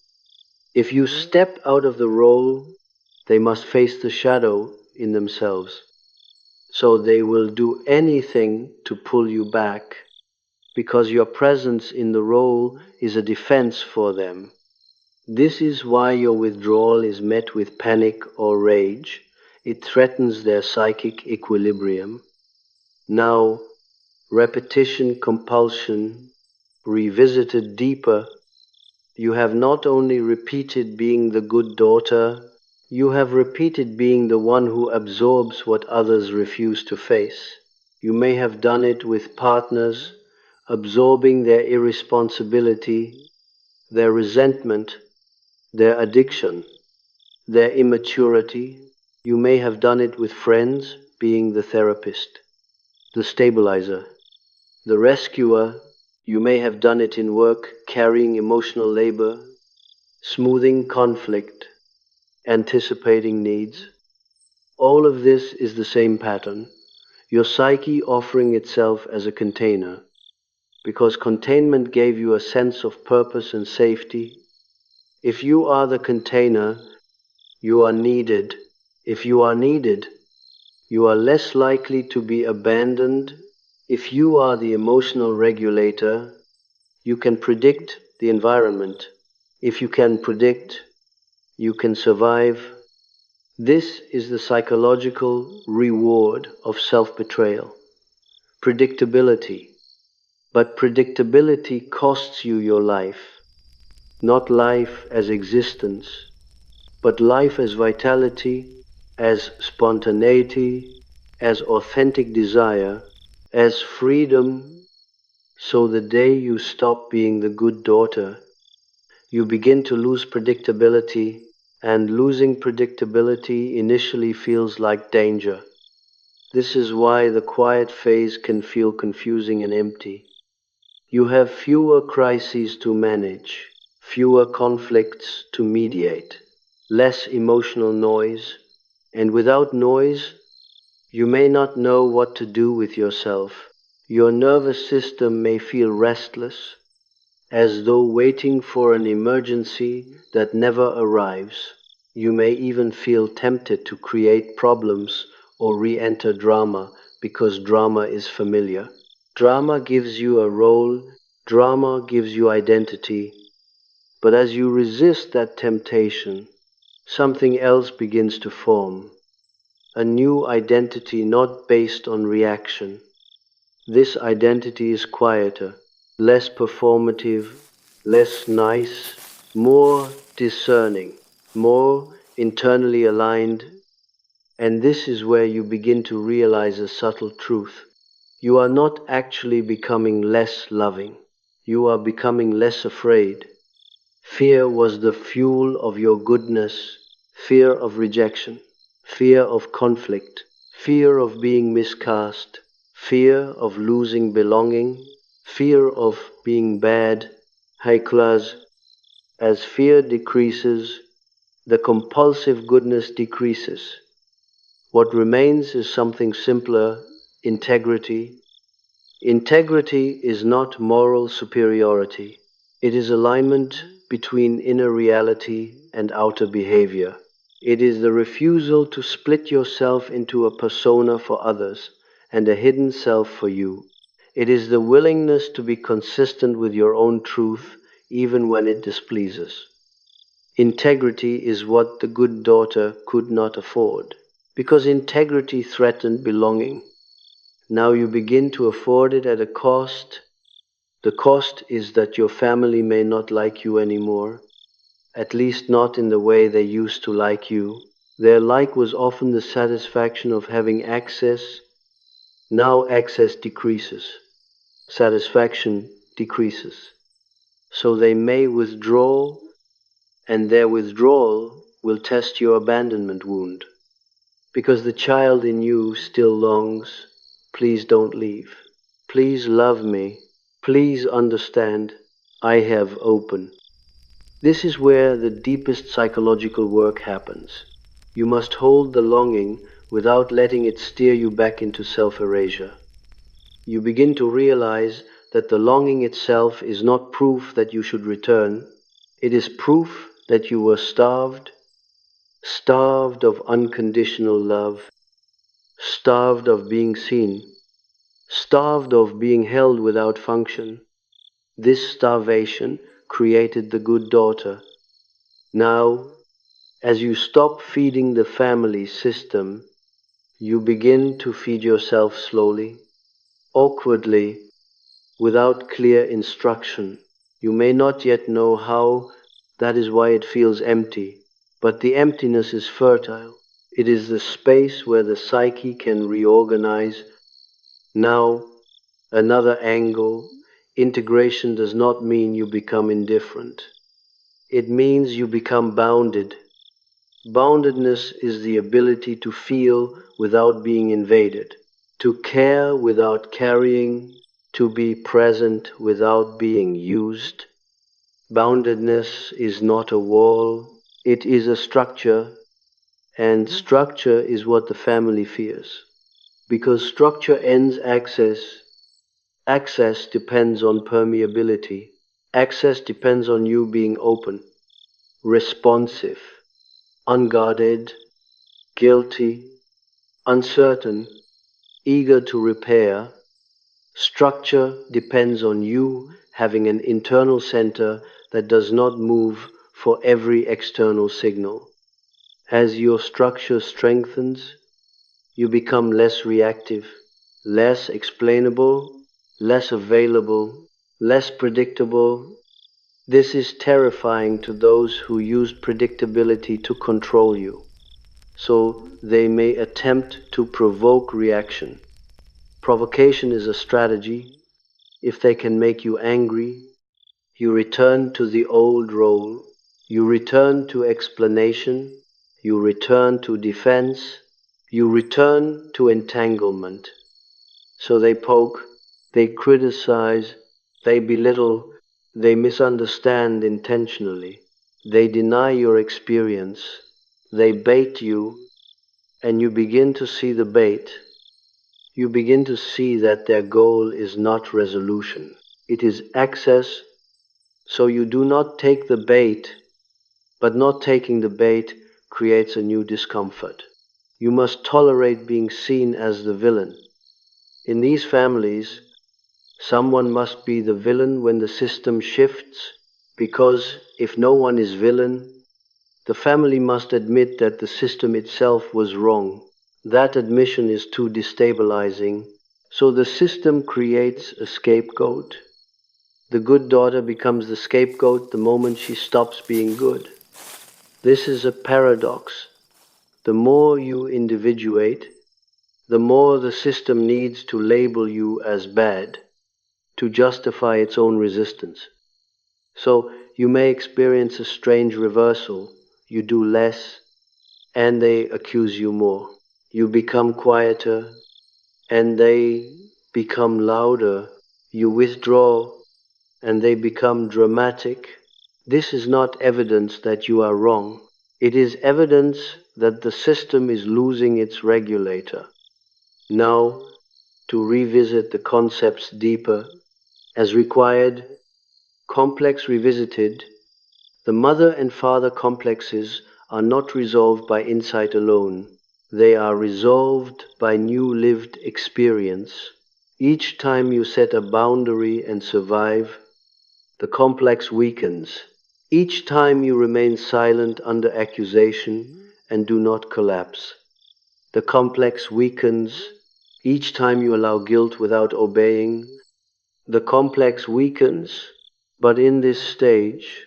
If you step out of the role, they must face the shadow in themselves. So they will do anything to pull you back because your presence in the role is a defense for them. This is why your withdrawal is met with panic or rage. It threatens their psychic equilibrium. Now, repetition compulsion, revisited deeper, you have not only repeated being the good daughter, you have repeated being the one who absorbs what others refuse to face. You may have done it with partners, absorbing their irresponsibility, their resentment, their addiction, their immaturity. You may have done it with friends, being the therapist, the stabilizer, the rescuer. You may have done it in work, carrying emotional labor, smoothing conflict, anticipating needs. All of this is the same pattern, your psyche offering itself as a container, because containment gave you a sense of purpose and safety. If you are the container, you are needed. If you are needed, you are less likely to be abandoned. If you are the emotional regulator, you can predict the environment. If you can predict, you can survive. This is the psychological reward of self-betrayal. Predictability. But predictability costs you your life. Not life as existence, but life as vitality, as spontaneity, as authentic desire, as freedom. So the day you stop being the good daughter, you begin to lose predictability, and losing predictability initially feels like danger. This is why the quiet phase can feel confusing and empty. You have fewer crises to manage, fewer conflicts to mediate, less emotional noise, and without noise, you may not know what to do with yourself. Your nervous system may feel restless, as though waiting for an emergency that never arrives. You may even feel tempted to create problems or re-enter drama because drama is familiar. Drama gives you a role, drama gives you identity, but as you resist that temptation, something else begins to form, a new identity not based on reaction. This identity is quieter, less performative, less nice, more discerning, more internally aligned. And this is where you begin to realize a subtle truth. You are not actually becoming less loving. You are becoming less afraid. Fear was the fuel of your goodness, fear of rejection, fear of conflict, fear of being miscast, fear of losing belonging, fear of being bad, high class. As fear decreases, the compulsive goodness decreases. What remains is something simpler: integrity. Integrity is not moral superiority. It is alignment between inner reality and outer behavior. It is the refusal to split yourself into a persona for others and a hidden self for you. It is the willingness to be consistent with your own truth even when it displeases. Integrity is what the good daughter could not afford, because integrity threatened belonging. Now you begin to afford it at a cost. The cost is that your family may not like you anymore, at least not in the way they used to like you. Their like was often the satisfaction of having access. Now access decreases, satisfaction decreases. So they may withdraw, and their withdrawal will test your abandonment wound. Because the child in you still longs, please don't leave. Please love me. Please understand. I have open. This is where the deepest psychological work happens. You must hold the longing without letting it steer you back into self-erasure. You begin to realize that the longing itself is not proof that you should return. It is proof that you were starved, starved of unconditional love, starved of being seen, starved of being held without function. This starvation created the good daughter. Now, as you stop feeding the family system, you begin to feed yourself slowly, awkwardly, without clear instruction. You may not yet know how, that is why it feels empty. But the emptiness is fertile. It is the space where the psyche can reorganize. Now, another angle: integration does not mean you become indifferent. It means you become bounded. Boundedness is the ability to feel without being invaded, to care without carrying, to be present without being used. Boundedness is not a wall, it is a structure, and structure is what the family fears. Because structure ends access. Access depends on permeability. Access depends on you being open, responsive, unguarded, guilty, uncertain, eager to repair. Structure depends on you having an internal center that does not move for every external signal. As your structure strengthens, you become less reactive, less explainable, less available, less predictable. This is terrifying to those who use predictability to control you, so they may attempt to provoke reaction. Provocation is a strategy. If they can make you angry, you return to the old role. You return to explanation. You return to defense. You return to entanglement. So they poke, they criticize, they belittle, they misunderstand intentionally. They deny your experience. They bait you, and you begin to see the bait. You begin to see that their goal is not resolution. It is access. So you do not take the bait, but not taking the bait creates a new discomfort. You must tolerate being seen as the villain. In these families, someone must be the villain when the system shifts, because if no one is villain, the family must admit that the system itself was wrong. That admission is too destabilizing, so the system creates a scapegoat. The good daughter becomes the scapegoat the moment she stops being good. This is a paradox. The more you individuate, the more the system needs to label you as bad to justify its own resistance. So you may experience a strange reversal. You do less, and they accuse you more. You become quieter, and they become louder. You withdraw, and they become dramatic. This is not evidence that you are wrong. It is evidence that the system is losing its regulator. Now, to revisit the concepts deeper, as required, complex revisited, the mother and father complexes are not resolved by insight alone. They are resolved by new lived experience. Each time you set a boundary and survive, the complex weakens. Each time you remain silent under accusation and do not collapse, the complex weakens. Each time you allow guilt without obeying, the complex weakens. But in this stage,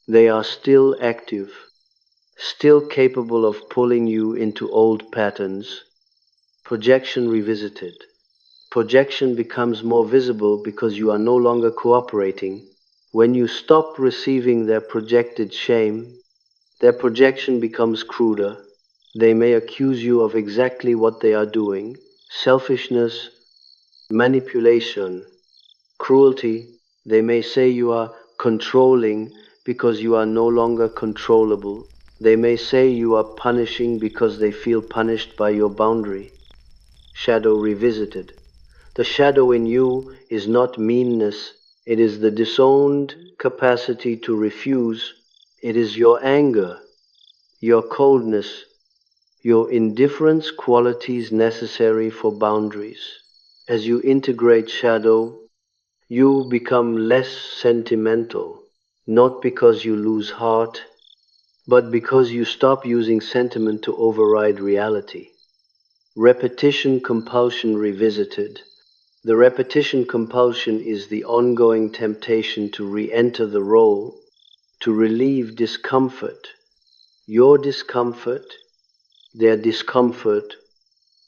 they are still active, still capable of pulling you into old patterns. Projection revisited. Projection becomes more visible because you are no longer cooperating. When you stop receiving their projected shame, their projection becomes cruder. They may accuse you of exactly what they are doing: selfishness, manipulation, cruelty. They may say you are controlling because you are no longer controllable. They may say you are punishing because they feel punished by your boundary. Shadow revisited. The shadow in you is not meanness, it is the disowned capacity to refuse. It is your anger, your coldness, your indifference, qualities necessary for boundaries. As you integrate shadow, you become less sentimental, not because you lose heart, but because you stop using sentiment to override reality. Repetition compulsion revisited. The repetition compulsion is the ongoing temptation to re-enter the role, to relieve discomfort. Your discomfort, their discomfort,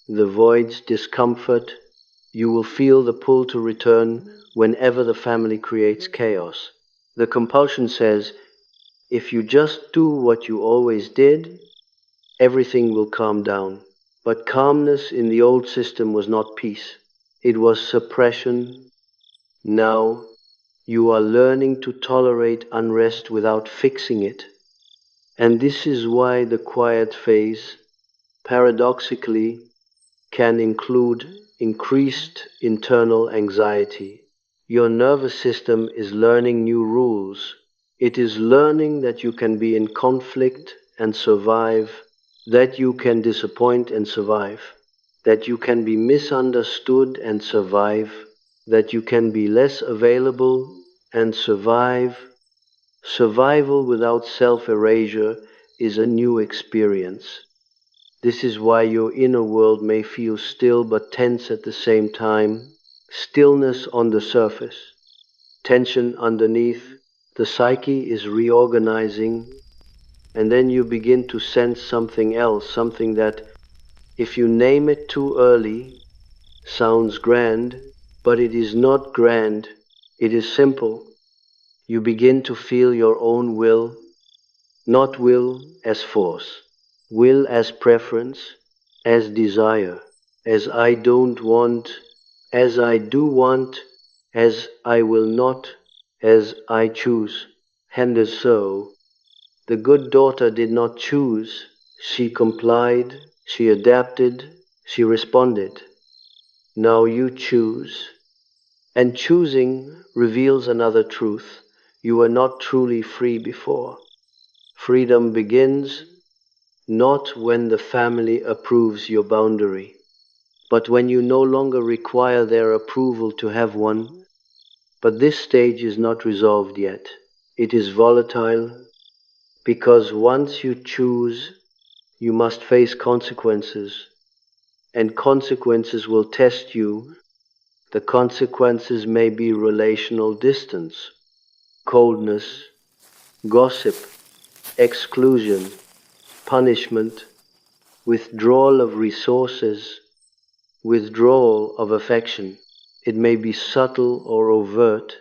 the void's discomfort. You will feel the pull to return whenever the family creates chaos. The compulsion says, if you just do what you always did, everything will calm down. But calmness in the old system was not peace. It was suppression. Now, you are learning to tolerate unrest without fixing it. And this is why the quiet phase, paradoxically, can include increased internal anxiety. Your nervous system is learning new rules. It is learning that you can be in conflict and survive, that you can disappoint and survive, that you can be misunderstood and survive, that you can be less available and survive. Survival without self-erasure is a new experience. This is why your inner world may feel still but tense at the same time. Stillness on the surface, tension underneath. The psyche is reorganizing, and then you begin to sense something else, something that, if you name it too early, sounds grand, but it is not grand. It is simple. You begin to feel your own will, not will as force, will as preference, as desire, as I don't want, as I do want, as I will not, as I choose. And as so, the good daughter did not choose. She complied, she adapted, she responded. Now you choose. And choosing reveals another truth. You were not truly free before. Freedom begins not when the family approves your boundary, but when you no longer require their approval to have one. But this stage is not resolved yet. It is volatile, because once you choose, you must face consequences, and consequences will test you. The consequences may be relational distance, coldness, gossip, exclusion, punishment, withdrawal of resources, withdrawal of affection. It may be subtle or overt,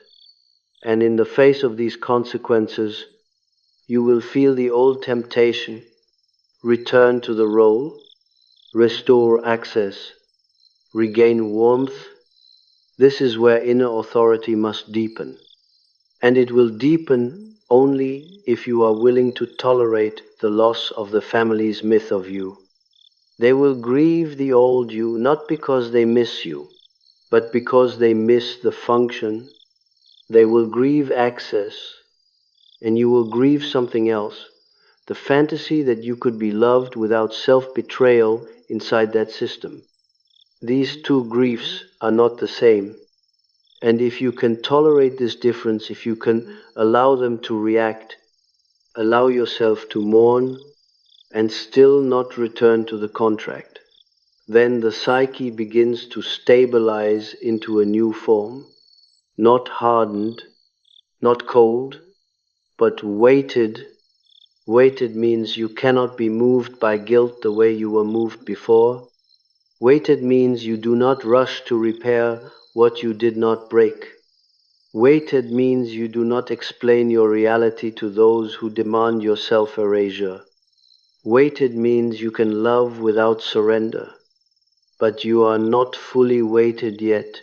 and in the face of these consequences, you will feel the old temptation: return to the role, restore access, regain warmth. This is where inner authority must deepen. And it will deepen only if you are willing to tolerate the loss of the family's myth of you. They will grieve the old you not because they miss you, but because they miss the function. They will grieve access, and you will grieve something else: the fantasy that you could be loved without self-betrayal inside that system. These two griefs are not the same. And if you can tolerate this difference, if you can allow them to react, allow yourself to mourn, and still not return to the contract, then the psyche begins to stabilize into a new form, not hardened, not cold, but weighted. Weighted means you cannot be moved by guilt the way you were moved before. Weighted means you do not rush to repair what you did not break. Weighted means you do not explain your reality to those who demand your self-erasure. Weighted means you can love without surrender, but you are not fully weighted yet.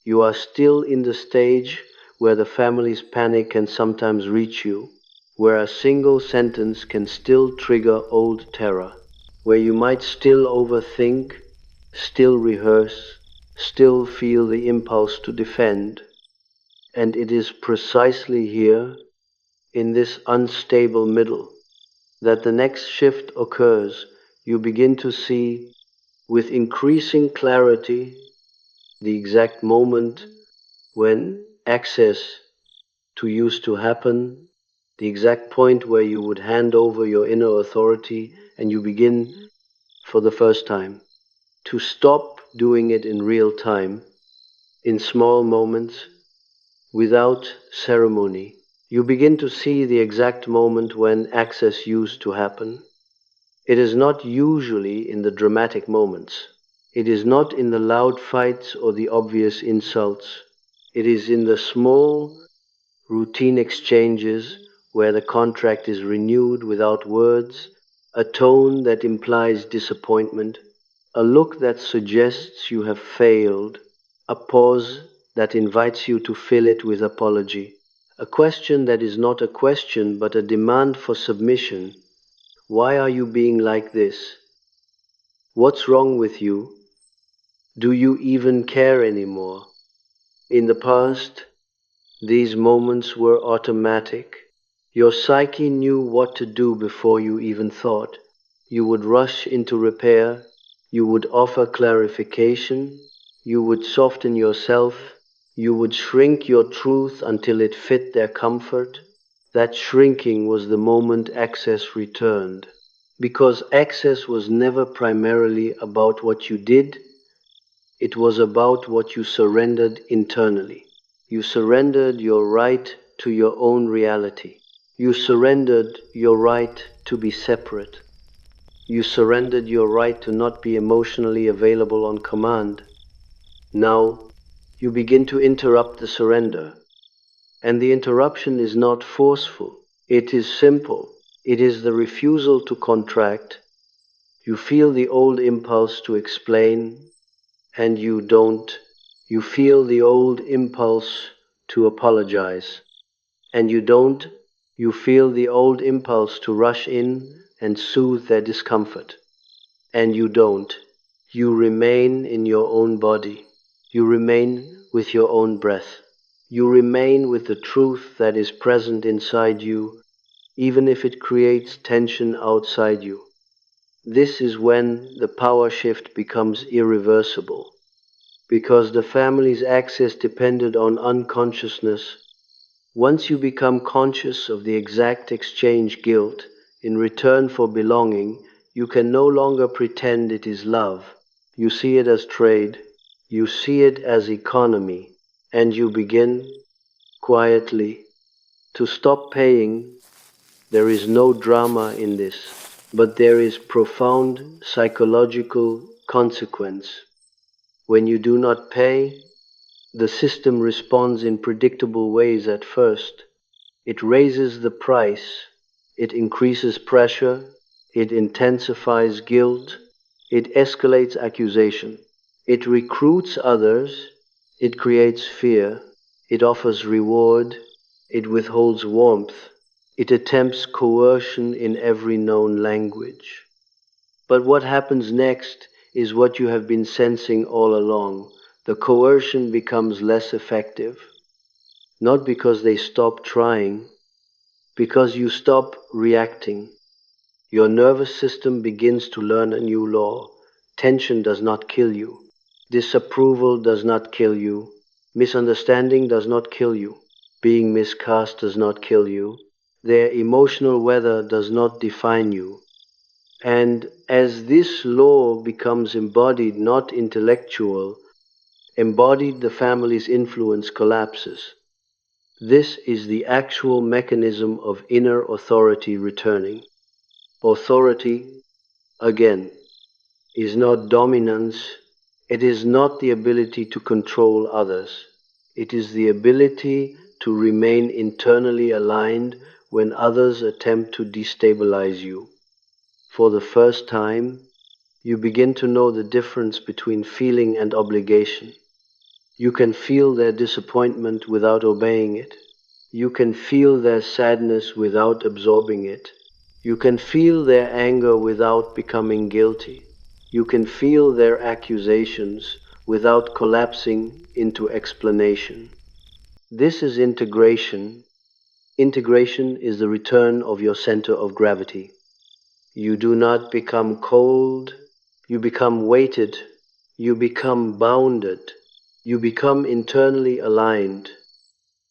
You are still in the stage where the family's panic can sometimes reach you, where a single sentence can still trigger old terror, where you might still overthink, still rehearse, still feel the impulse to defend. And it is precisely here, in this unstable middle, that the next shift occurs. You begin to see with increasing clarity the exact moment when access to used to happen, the exact point where you would hand over your inner authority and you begin for the first time to stop doing it in real time, in small moments, without ceremony. You begin to see the exact moment when access used to happen. It is not usually in the dramatic moments. It is not in the loud fights or the obvious insults. It is in the small, routine exchanges where the contract is renewed without words, a tone that implies disappointment, a look that suggests you have failed, a pause that invites you to fill it with apology, a question that is not a question but a demand for submission. Why are you being like this? What's wrong with you? Do you even care anymore? In the past, these moments were automatic. Your psyche knew what to do before you even thought. You would rush into repair, you would offer clarification, you would soften yourself, you would shrink your truth until it fit their comfort. That shrinking was the moment access returned. Because access was never primarily about what you did, it was about what you surrendered internally. You surrendered your right to your own reality. You surrendered your right to be separate. You surrendered your right to not be emotionally available on command. Now, you begin to interrupt the surrender. And the interruption is not forceful. It is simple. It is the refusal to contract. You feel the old impulse to explain, and you don't. You feel the old impulse to apologize, and you don't. You feel the old impulse to rush in and soothe their discomfort, and you don't. You remain in your own body. You remain with your own breath. You remain with the truth that is present inside you, even if it creates tension outside you. This is when the power shift becomes irreversible. Because the family's access depended on unconsciousness. Once you become conscious of the exact exchange guilt in return for belonging, you can no longer pretend it is love. You see it as trade, you see it as economy, and you begin, quietly, to stop paying. There is no drama in this. but there is profound psychological consequence. When you do not pay, the system responds in predictable ways at first. It raises the price, it increases pressure, it intensifies guilt, it escalates accusation, it recruits others, it creates fear, it offers reward, it withholds warmth, it attempts coercion in every known language. But what happens next is what you have been sensing all along. The coercion becomes less effective, not because they stop trying, because you stop reacting. Your nervous system begins to learn a new law. Tension does not kill you. Disapproval does not kill you. Misunderstanding does not kill you. Being miscast does not kill you. Their emotional weather does not define you. And as this law becomes embodied, not intellectual, embodied, the family's influence collapses. This is the actual mechanism of inner authority returning. Authority, again, is not dominance. It is not the ability to control others. It is the ability to remain internally aligned when others attempt to destabilize you. For the first time, you begin to know the difference between feeling and obligation. You can feel their disappointment without obeying it. You can feel their sadness without absorbing it. You can feel their anger without becoming guilty. You can feel their accusations without collapsing into explanation. This is integration. Integration is the return of your center of gravity. You do not become cold, you become weighted, you become bounded, you become internally aligned.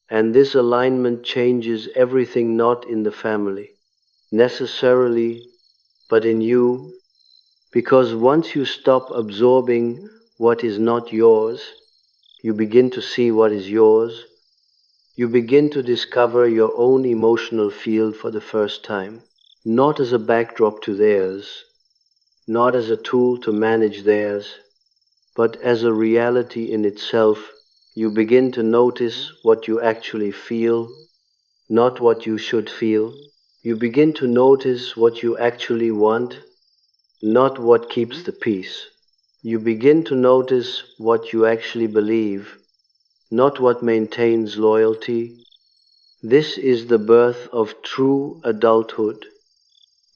And this alignment changes everything, not in the family necessarily, but in you, because once you stop absorbing what is not yours, you begin to see what is yours. You begin to discover your own emotional field for the first time, not as a backdrop to theirs, not as a tool to manage theirs, but as a reality in itself. You begin to notice what you actually feel, not what you should feel. You begin to notice what you actually want, not what keeps the peace. You begin to notice what you actually believe, not what maintains loyalty. This is the birth of true adulthood.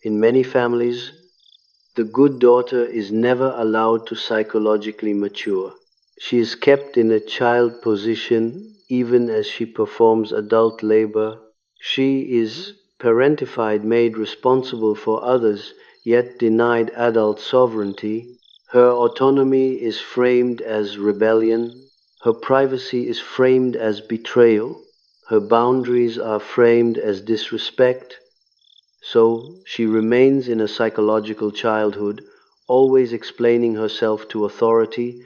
In many families, the good daughter is never allowed to psychologically mature. She is kept in a child position even as she performs adult labor. She is parentified, made responsible for others, yet denied adult sovereignty. Her autonomy is framed as rebellion. Her privacy is framed as betrayal. Her boundaries are framed as disrespect. So she remains in a psychological childhood, always explaining herself to authority,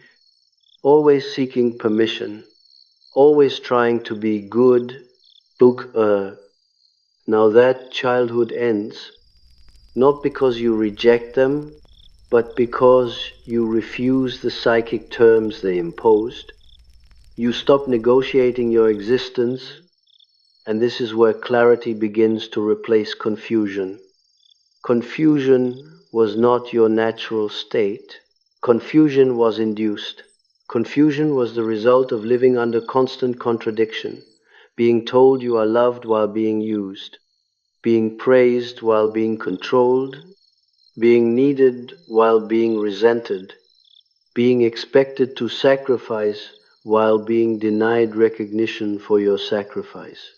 always seeking permission, always trying to be good. Now that childhood ends, not because you reject them, but because you refuse the psychic terms they imposed. You stop negotiating your existence, and this is where clarity begins to replace confusion. Confusion was not your natural state. Confusion was induced. Confusion was the result of living under constant contradiction, being told you are loved while being used, being praised while being controlled, being needed while being resented, being expected to sacrifice while being denied recognition for your sacrifice.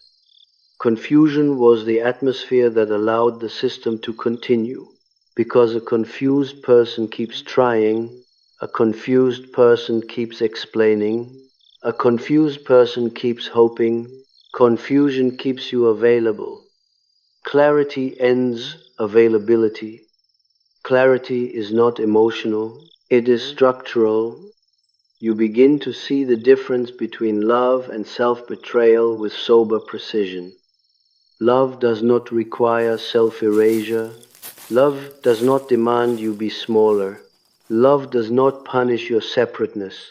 Confusion was the atmosphere that allowed the system to continue, because a confused person keeps trying, a confused person keeps explaining, a confused person keeps hoping. Confusion keeps you available. Clarity ends availability. Clarity is not emotional, it is structural. You begin to see the difference between love and self-betrayal with sober precision. Love does not require self-erasure. Love does not demand you be smaller. Love does not punish your separateness.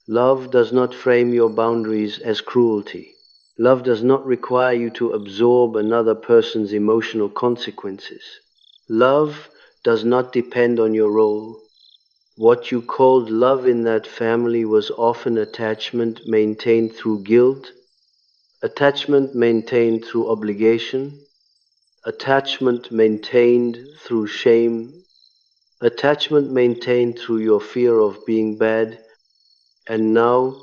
Love does not frame your boundaries as cruelty. Love does not require you to absorb another person's emotional consequences. Love does not depend on your role. What you called love in that family was often attachment maintained through guilt, attachment maintained through obligation, attachment maintained through shame, attachment maintained through your fear of being bad, and now,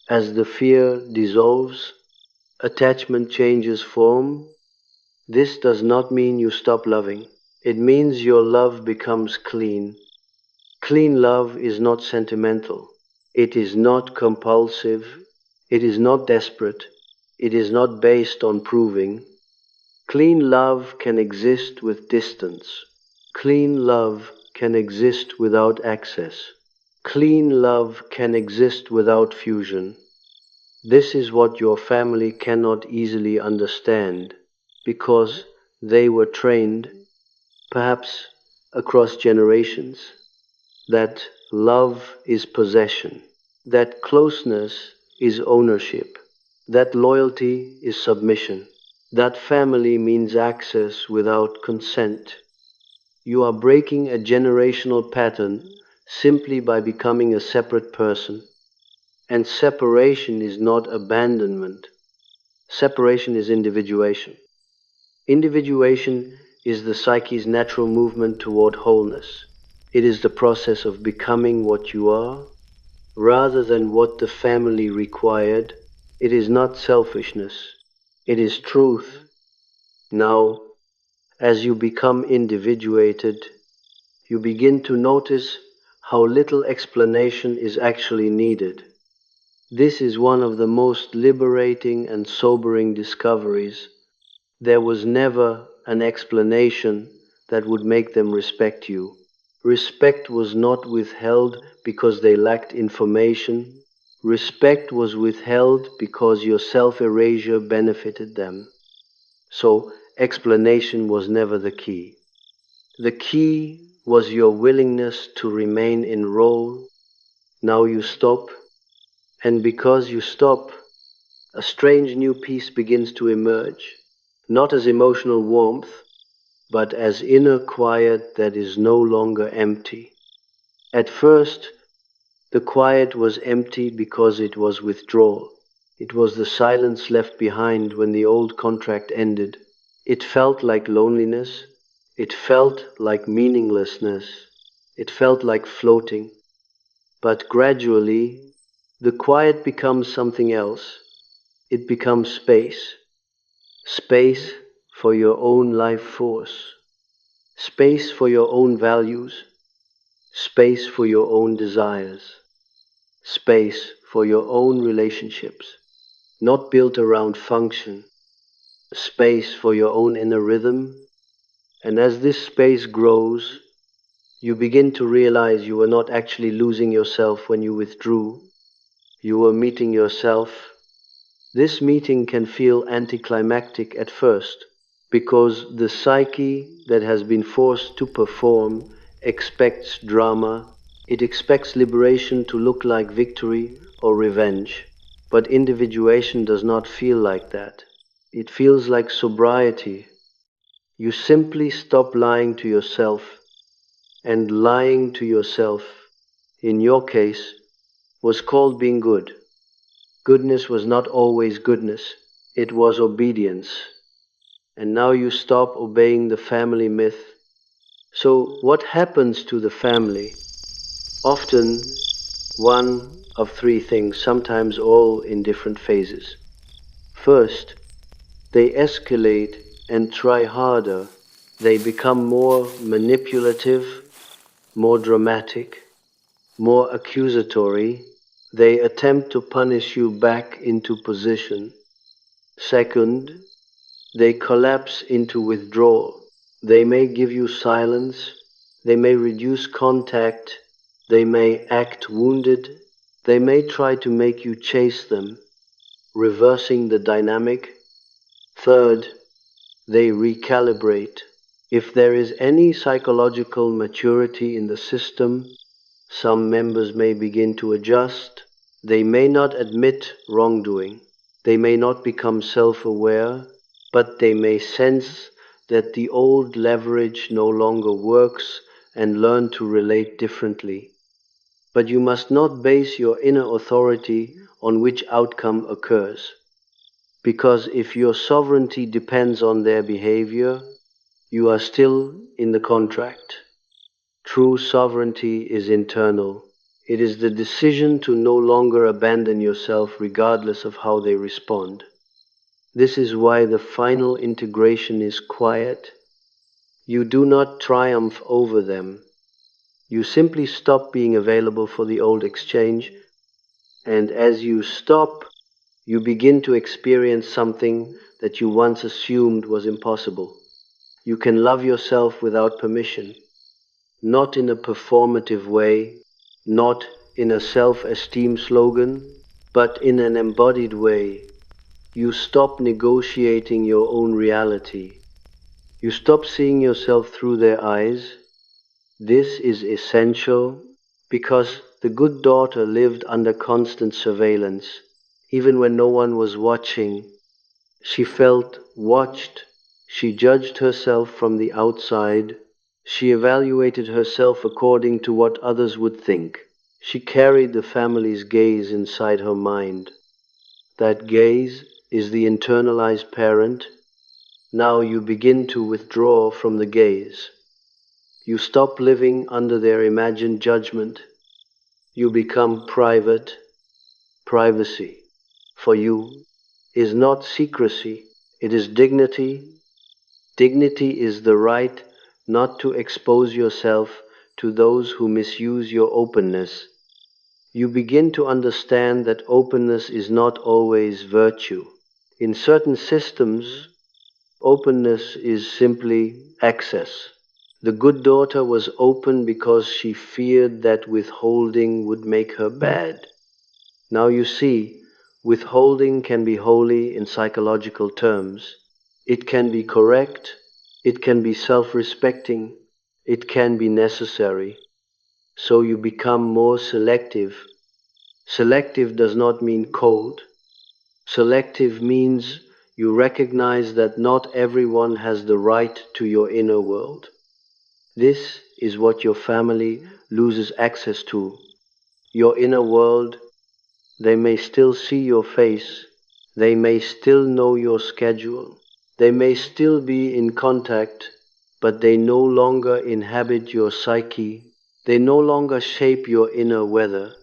as the fear dissolves, attachment changes form. This does not mean you stop loving. It means your love becomes clean. Clean love is not sentimental. It is not compulsive. It is not desperate. It is not based on proving. Clean love can exist with distance. Clean love can exist without access. Clean love can exist without fusion. This is what your family cannot easily understand because they were trained, perhaps across generations, that love is possession, that closeness is ownership, that loyalty is submission, that family means access without consent. You are breaking a generational pattern simply by becoming a separate person. And separation is not abandonment. Separation is individuation. Individuation is the psyche's natural movement toward wholeness. It is the process of becoming what you are rather than what the family required. It is not selfishness. It is truth. Now, as you become individuated, you begin to notice how little explanation is actually needed. This is one of the most liberating and sobering discoveries. There was never an explanation that would make them respect you. Respect was not withheld because they lacked information. Respect was withheld because your self-erasure benefited them. So explanation was never the key. The key was your willingness to remain in role. Now you stop, and because you stop, a strange new peace begins to emerge, not as emotional warmth, but as inner quiet that is no longer empty. At first, the quiet was empty because it was withdrawal. It was the silence left behind when the old contract ended. It felt like loneliness. It felt like meaninglessness. It felt like floating. But gradually, the quiet becomes something else. It becomes space. Space for your own life force. Space for your own values. Space for your own desires. Space for your own relationships. Not built around function. Space for your own inner rhythm. And as this space grows, you begin to realize you were not actually losing yourself when you withdrew. You were meeting yourself. This meeting can feel anticlimactic at first because the psyche that has been forced to perform expects drama. It expects liberation to look like victory or revenge. But individuation does not feel like that. It feels like sobriety. You simply stop lying to yourself, and lying to yourself, in your case, was called being good. Goodness was not always goodness. It was obedience. And now you stop obeying the family myth. So what happens to the family? Often one of three things, sometimes all in different phases. First, they escalate and try harder. They become more manipulative, more dramatic, more accusatory. They attempt to punish you back into position. Second, they collapse into withdrawal. They may give you silence. They may reduce contact. They may act wounded. They may try to make you chase them, reversing the dynamic. Third, they recalibrate. If there is any psychological maturity in the system, some members may begin to adjust. They may not admit wrongdoing. They may not become self-aware, but they may sense that the old leverage no longer works and learn to relate differently. But you must not base your inner authority on which outcome occurs. Because if your sovereignty depends on their behavior, you are still in the contract. True sovereignty is internal. It is the decision to no longer abandon yourself regardless of how they respond. This is why the final integration is quiet. You do not triumph over them. You simply stop being available for the old exchange, and as you stop, you begin to experience something that you once assumed was impossible. You can love yourself without permission, not in a performative way, not in a self-esteem slogan, but in an embodied way. You stop negotiating your own reality. You stop seeing yourself through their eyes. This is essential because the good daughter lived under constant surveillance. Even when no one was watching, she felt watched. She judged herself from the outside. She evaluated herself according to what others would think. She carried the family's gaze inside her mind. That gaze is the internalized parent. Now you begin to withdraw from the gaze. You stop living under their imagined judgment. You become private. Privacy, for you, is not secrecy. It is dignity. Dignity is the right not to expose yourself to those who misuse your openness. You begin to understand that openness is not always virtue. In certain systems, openness is simply access. The good daughter was open because she feared that withholding would make her bad. Now you see, withholding can be holy in psychological terms. It can be correct, it can be self-respecting, it can be necessary. So you become more selective. Selective does not mean cold. Selective means you recognize that not everyone has the right to your inner world. This is what your family loses access to. Your inner world. They may still see your face. They may still know your schedule. They may still be in contact, but they no longer inhabit your psyche. They no longer shape your inner weather.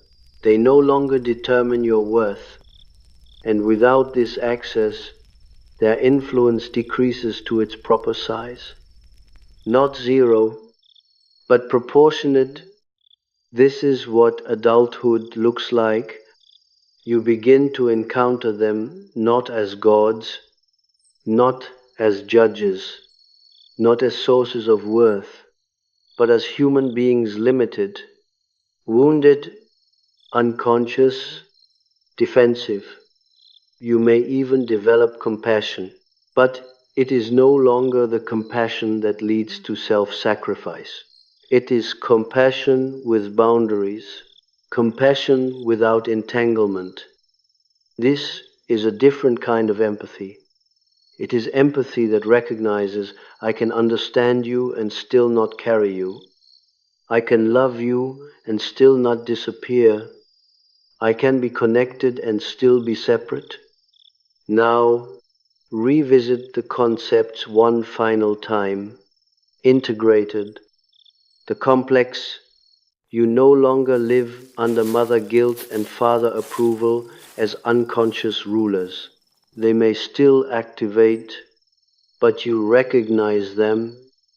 They no longer determine your worth. And without this access, their influence decreases to its proper size. Not zero, but proportionate. This is what adulthood looks like. You begin to encounter them not as gods, not as judges, not as sources of worth, but as human beings limited, wounded, unconscious, defensive. You may even develop compassion, but it is no longer the compassion that leads to self-sacrifice. It is compassion with boundaries, compassion without entanglement. This is a different kind of empathy. It is empathy that recognizes I can understand you and still not carry you. I can love you and still not disappear. I can be connected and still be separate. Now, revisit the concepts one final time, integrated. The complex, you no longer live under mother guilt and father approval as unconscious rulers. They may still activate, but you recognize them.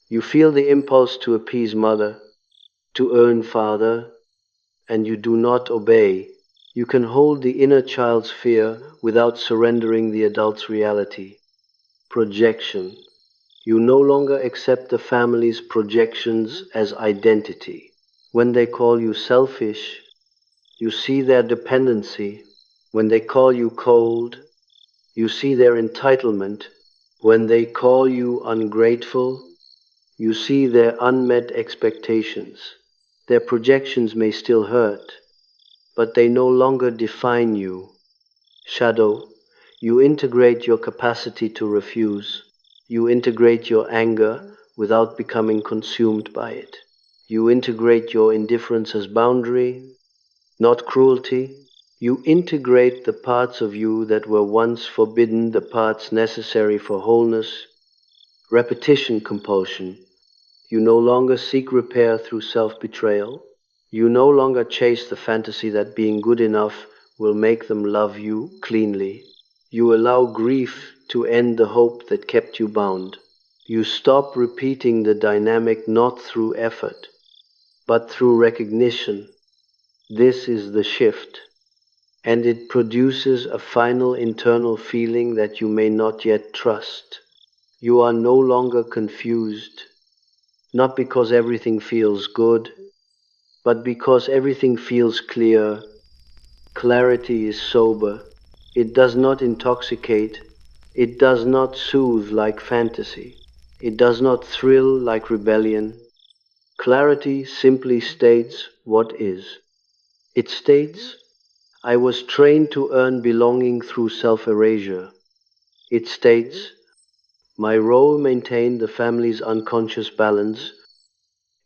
You feel the impulse to appease mother, to earn father, and you do not obey. You can hold the inner child's fear without surrendering the adult's reality. Projection. You no longer accept the family's projections as identity. When they call you selfish, you see their dependency. When they call you cold, you see their entitlement. When they call you ungrateful, You see their unmet expectations. Their projections may still hurt, but they no longer define you. Shadow, you integrate your capacity to refuse. You integrate your anger without becoming consumed by it. You integrate your indifference as boundary, not cruelty. You integrate the parts of you that were once forbidden, the parts necessary for wholeness. Repetition compulsion. You no longer seek repair through self-betrayal. You no longer chase the fantasy that being good enough will make them love you cleanly. You allow grief to end the hope that kept you bound. You stop repeating the dynamic not through effort, but through recognition. This is the shift, and it produces a final internal feeling that you may not yet trust. You are no longer confused, not because everything feels good, but because everything feels clear. Clarity is sober. It does not intoxicate. It does not soothe like fantasy. It does not thrill like rebellion. Clarity simply states what is. It states, I was trained to earn belonging through self-erasure. It states, my role maintained the family's unconscious balance.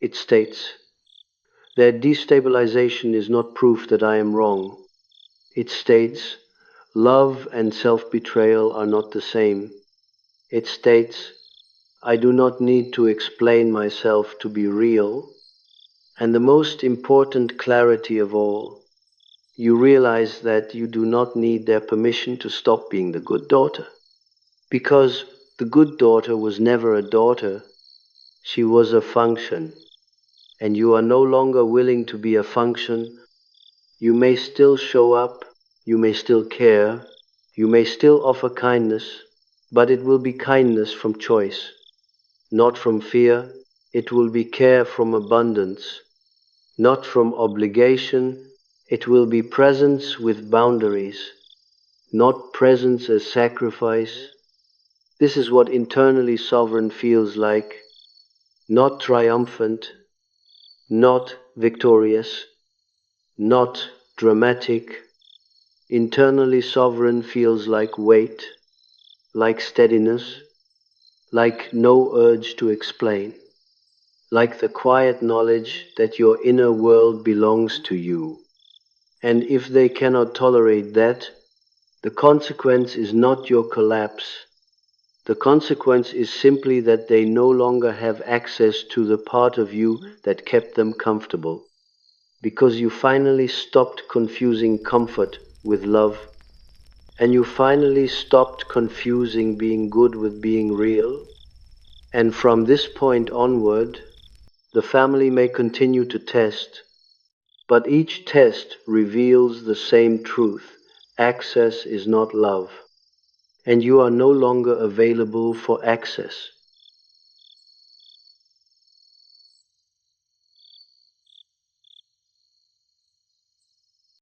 It states, their destabilization is not proof that I am wrong. It states, love and self-betrayal are not the same. It states, I do not need to explain myself to be real. And the most important clarity of all, you realize that you do not need their permission to stop being the good daughter. Because the good daughter was never a daughter, she was a function. And you are no longer willing to be a function. You may still show up, you may still care, you may still offer kindness, but it will be kindness from choice, not from fear. It will be care from abundance, not from obligation. It will be presence with boundaries, not presence as sacrifice. This is what internally sovereign feels like, not triumphant, not victorious, not dramatic. Internally sovereign feels like weight, like steadiness, like no urge to explain, like the quiet knowledge that your inner world belongs to you. And if they cannot tolerate that, the consequence is not your collapse. The consequence is simply that they no longer have access to the part of you that kept them comfortable. Because you finally stopped confusing comfort with love, and you finally stopped confusing being good with being real. And from this point onward, the family may continue to test, but each test reveals the same truth. Access is not love, and you are no longer available for access.